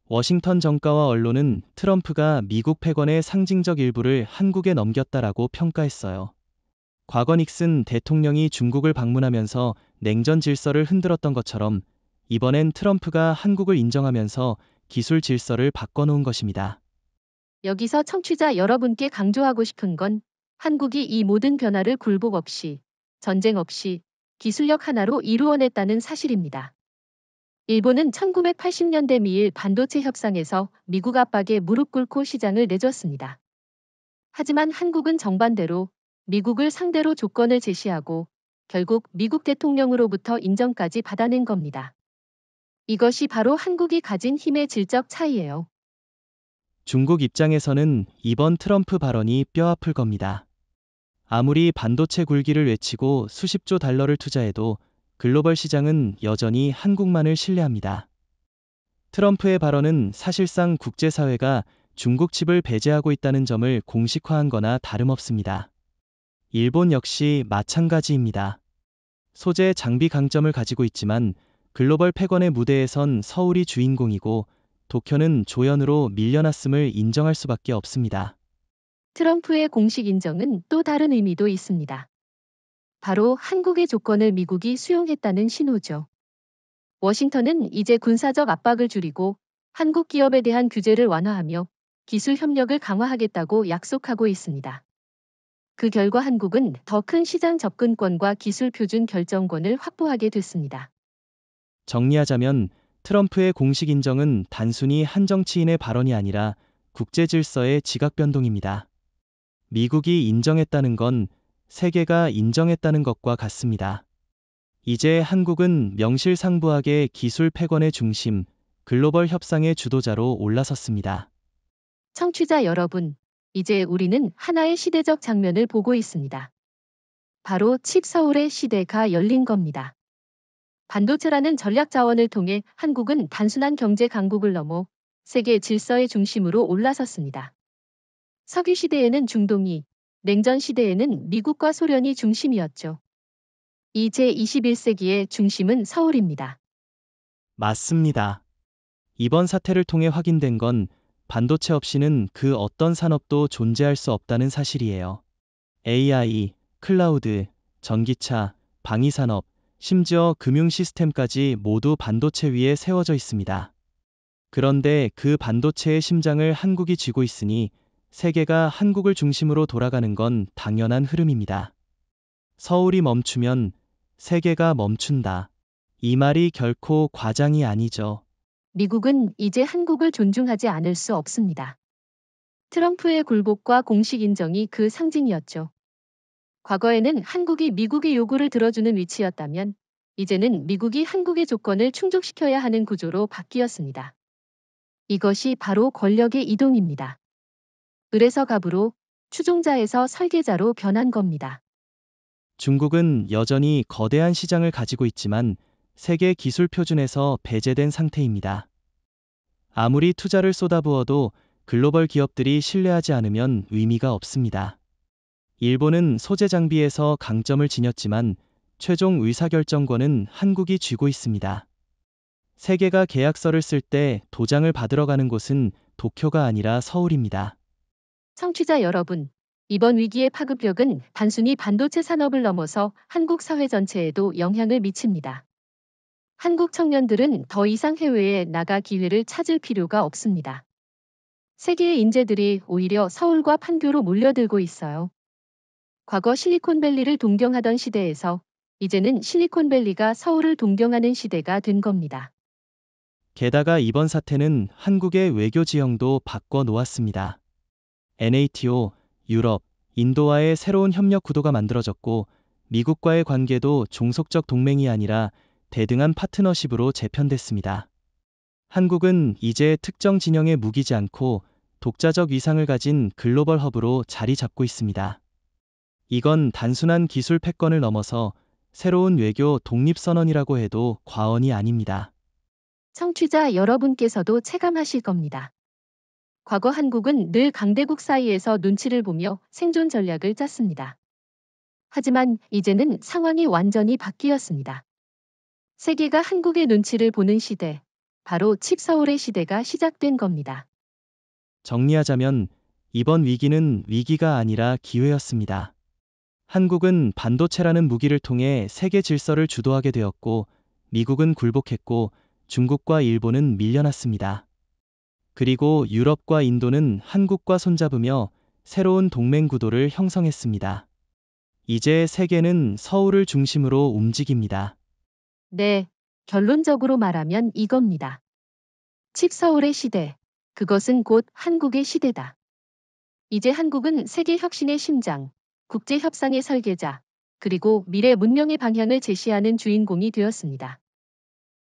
워싱턴 정가와 언론은 트럼프가 미국 패권의 상징적 일부를 한국에 넘겼다라고 평가했어요. 과거 닉슨 대통령이 중국을 방문하면서 냉전 질서를 흔들었던 것처럼 이번엔 트럼프가 한국을 인정하면서 기술 질서를 바꿔놓은 것입니다. 여기서 청취자 여러분께 강조하고 싶은 건 한국이 이 모든 변화를 굴복 없이, 전쟁 없이 기술력 하나로 이루어냈다는 사실입니다. 일본은 1980년대 미일 반도체 협상에서 미국 압박에 무릎 꿇고 시장을 내줬습니다. 하지만 한국은 정반대로 미국을 상대로 조건을 제시하고 결국 미국 대통령으로부터 인정까지 받아낸 겁니다. 이것이 바로 한국이 가진 힘의 질적 차이예요. 중국 입장에서는 이번 트럼프 발언이 뼈아플 겁니다. 아무리 반도체 굴기를 외치고 수십조 달러를 투자해도 글로벌 시장은 여전히 한국만을 신뢰합니다. 트럼프의 발언은 사실상 국제사회가 중국 칩을 배제하고 있다는 점을 공식화한 거나 다름없습니다. 일본 역시 마찬가지입니다. 소재 장비 강점을 가지고 있지만 글로벌 패권의 무대에선 서울이 주인공이고 도쿄는 조연으로 밀려났음을 인정할 수밖에 없습니다. 트럼프의 공식 인정은 또 다른 의미도 있습니다. 바로 한국의 조건을 미국이 수용했다는 신호죠. 워싱턴은 이제 군사적 압박을 줄이고 한국 기업에 대한 규제를 완화하며 기술 협력을 강화하겠다고 약속하고 있습니다. 그 결과 한국은 더 큰 시장 접근권과 기술 표준 결정권을 확보하게 됐습니다. 정리하자면 트럼프의 공식 인정은 단순히 한 정치인의 발언이 아니라 국제 질서의 지각 변동입니다. 미국이 인정했다는 건 세계가 인정했다는 것과 같습니다. 이제 한국은 명실상부하게 기술 패권의 중심, 글로벌 협상의 주도자로 올라섰습니다. 청취자 여러분, 이제 우리는 하나의 시대적 장면을 보고 있습니다. 바로 칩 서울의 시대가 열린 겁니다. 반도체라는 전략 자원을 통해 한국은 단순한 경제 강국을 넘어 세계 질서의 중심으로 올라섰습니다. 석유 시대에는 중동이, 냉전 시대에는 미국과 소련이 중심이었죠. 이 제21세기의 중심은 서울입니다. 맞습니다. 이번 사태를 통해 확인된 건 반도체 없이는 그 어떤 산업도 존재할 수 없다는 사실이에요. AI, 클라우드, 전기차, 방위산업, 심지어 금융 시스템까지 모두 반도체 위에 세워져 있습니다. 그런데 그 반도체의 심장을 한국이 쥐고 있으니 세계가 한국을 중심으로 돌아가는 건 당연한 흐름입니다. 서울이 멈추면 세계가 멈춘다. 이 말이 결코 과장이 아니죠. 미국은 이제 한국을 존중하지 않을 수 없습니다. 트럼프의 굴복과 공식 인정이 그 상징이었죠. 과거에는 한국이 미국의 요구를 들어주는 위치였다면 이제는 미국이 한국의 조건을 충족시켜야 하는 구조로 바뀌었습니다. 이것이 바로 권력의 이동입니다. 을에서 갑으로, 추종자에서 설계자로 변한 겁니다. 중국은 여전히 거대한 시장을 가지고 있지만 세계 기술 표준에서 배제된 상태입니다. 아무리 투자를 쏟아부어도 글로벌 기업들이 신뢰하지 않으면 의미가 없습니다. 일본은 소재 장비에서 강점을 지녔지만 최종 의사결정권은 한국이 쥐고 있습니다. 세계가 계약서를 쓸 때 도장을 받으러 가는 곳은 도쿄가 아니라 서울입니다. 청취자 여러분, 이번 위기의 파급력은 단순히 반도체 산업을 넘어서 한국 사회 전체에도 영향을 미칩니다. 한국 청년들은 더 이상 해외에 나가 기회를 찾을 필요가 없습니다. 세계의 인재들이 오히려 서울과 판교로 몰려들고 있어요. 과거 실리콘밸리를 동경하던 시대에서 이제는 실리콘밸리가 서울을 동경하는 시대가 된 겁니다. 게다가 이번 사태는 한국의 외교 지형도 바꿔 놓았습니다. NATO, 유럽, 인도와의 새로운 협력 구도가 만들어졌고 미국과의 관계도 종속적 동맹이 아니라 대등한 파트너십으로 재편됐습니다. 한국은 이제 특정 진영에 묵이지 않고 독자적 위상을 가진 글로벌 허브로 자리 잡고 있습니다. 이건 단순한 기술 패권을 넘어서 새로운 외교 독립선언이라고 해도 과언이 아닙니다. 청취자 여러분께서도 체감하실 겁니다. 과거 한국은 늘 강대국 사이에서 눈치를 보며 생존 전략을 짰습니다. 하지만 이제는 상황이 완전히 바뀌었습니다. 세계가 한국의 눈치를 보는 시대, 바로 칩 서울의 시대가 시작된 겁니다. 정리하자면 이번 위기는 위기가 아니라 기회였습니다. 한국은 반도체라는 무기를 통해 세계 질서를 주도하게 되었고 미국은 굴복했고 중국과 일본은 밀려났습니다. 그리고 유럽과 인도는 한국과 손잡으며 새로운 동맹 구도를 형성했습니다. 이제 세계는 서울을 중심으로 움직입니다. 네, 결론적으로 말하면 이겁니다. 칩 서울의 시대, 그것은 곧 한국의 시대다. 이제 한국은 세계 혁신의 심장, 국제 협상의 설계자, 그리고 미래 문명의 방향을 제시하는 주인공이 되었습니다.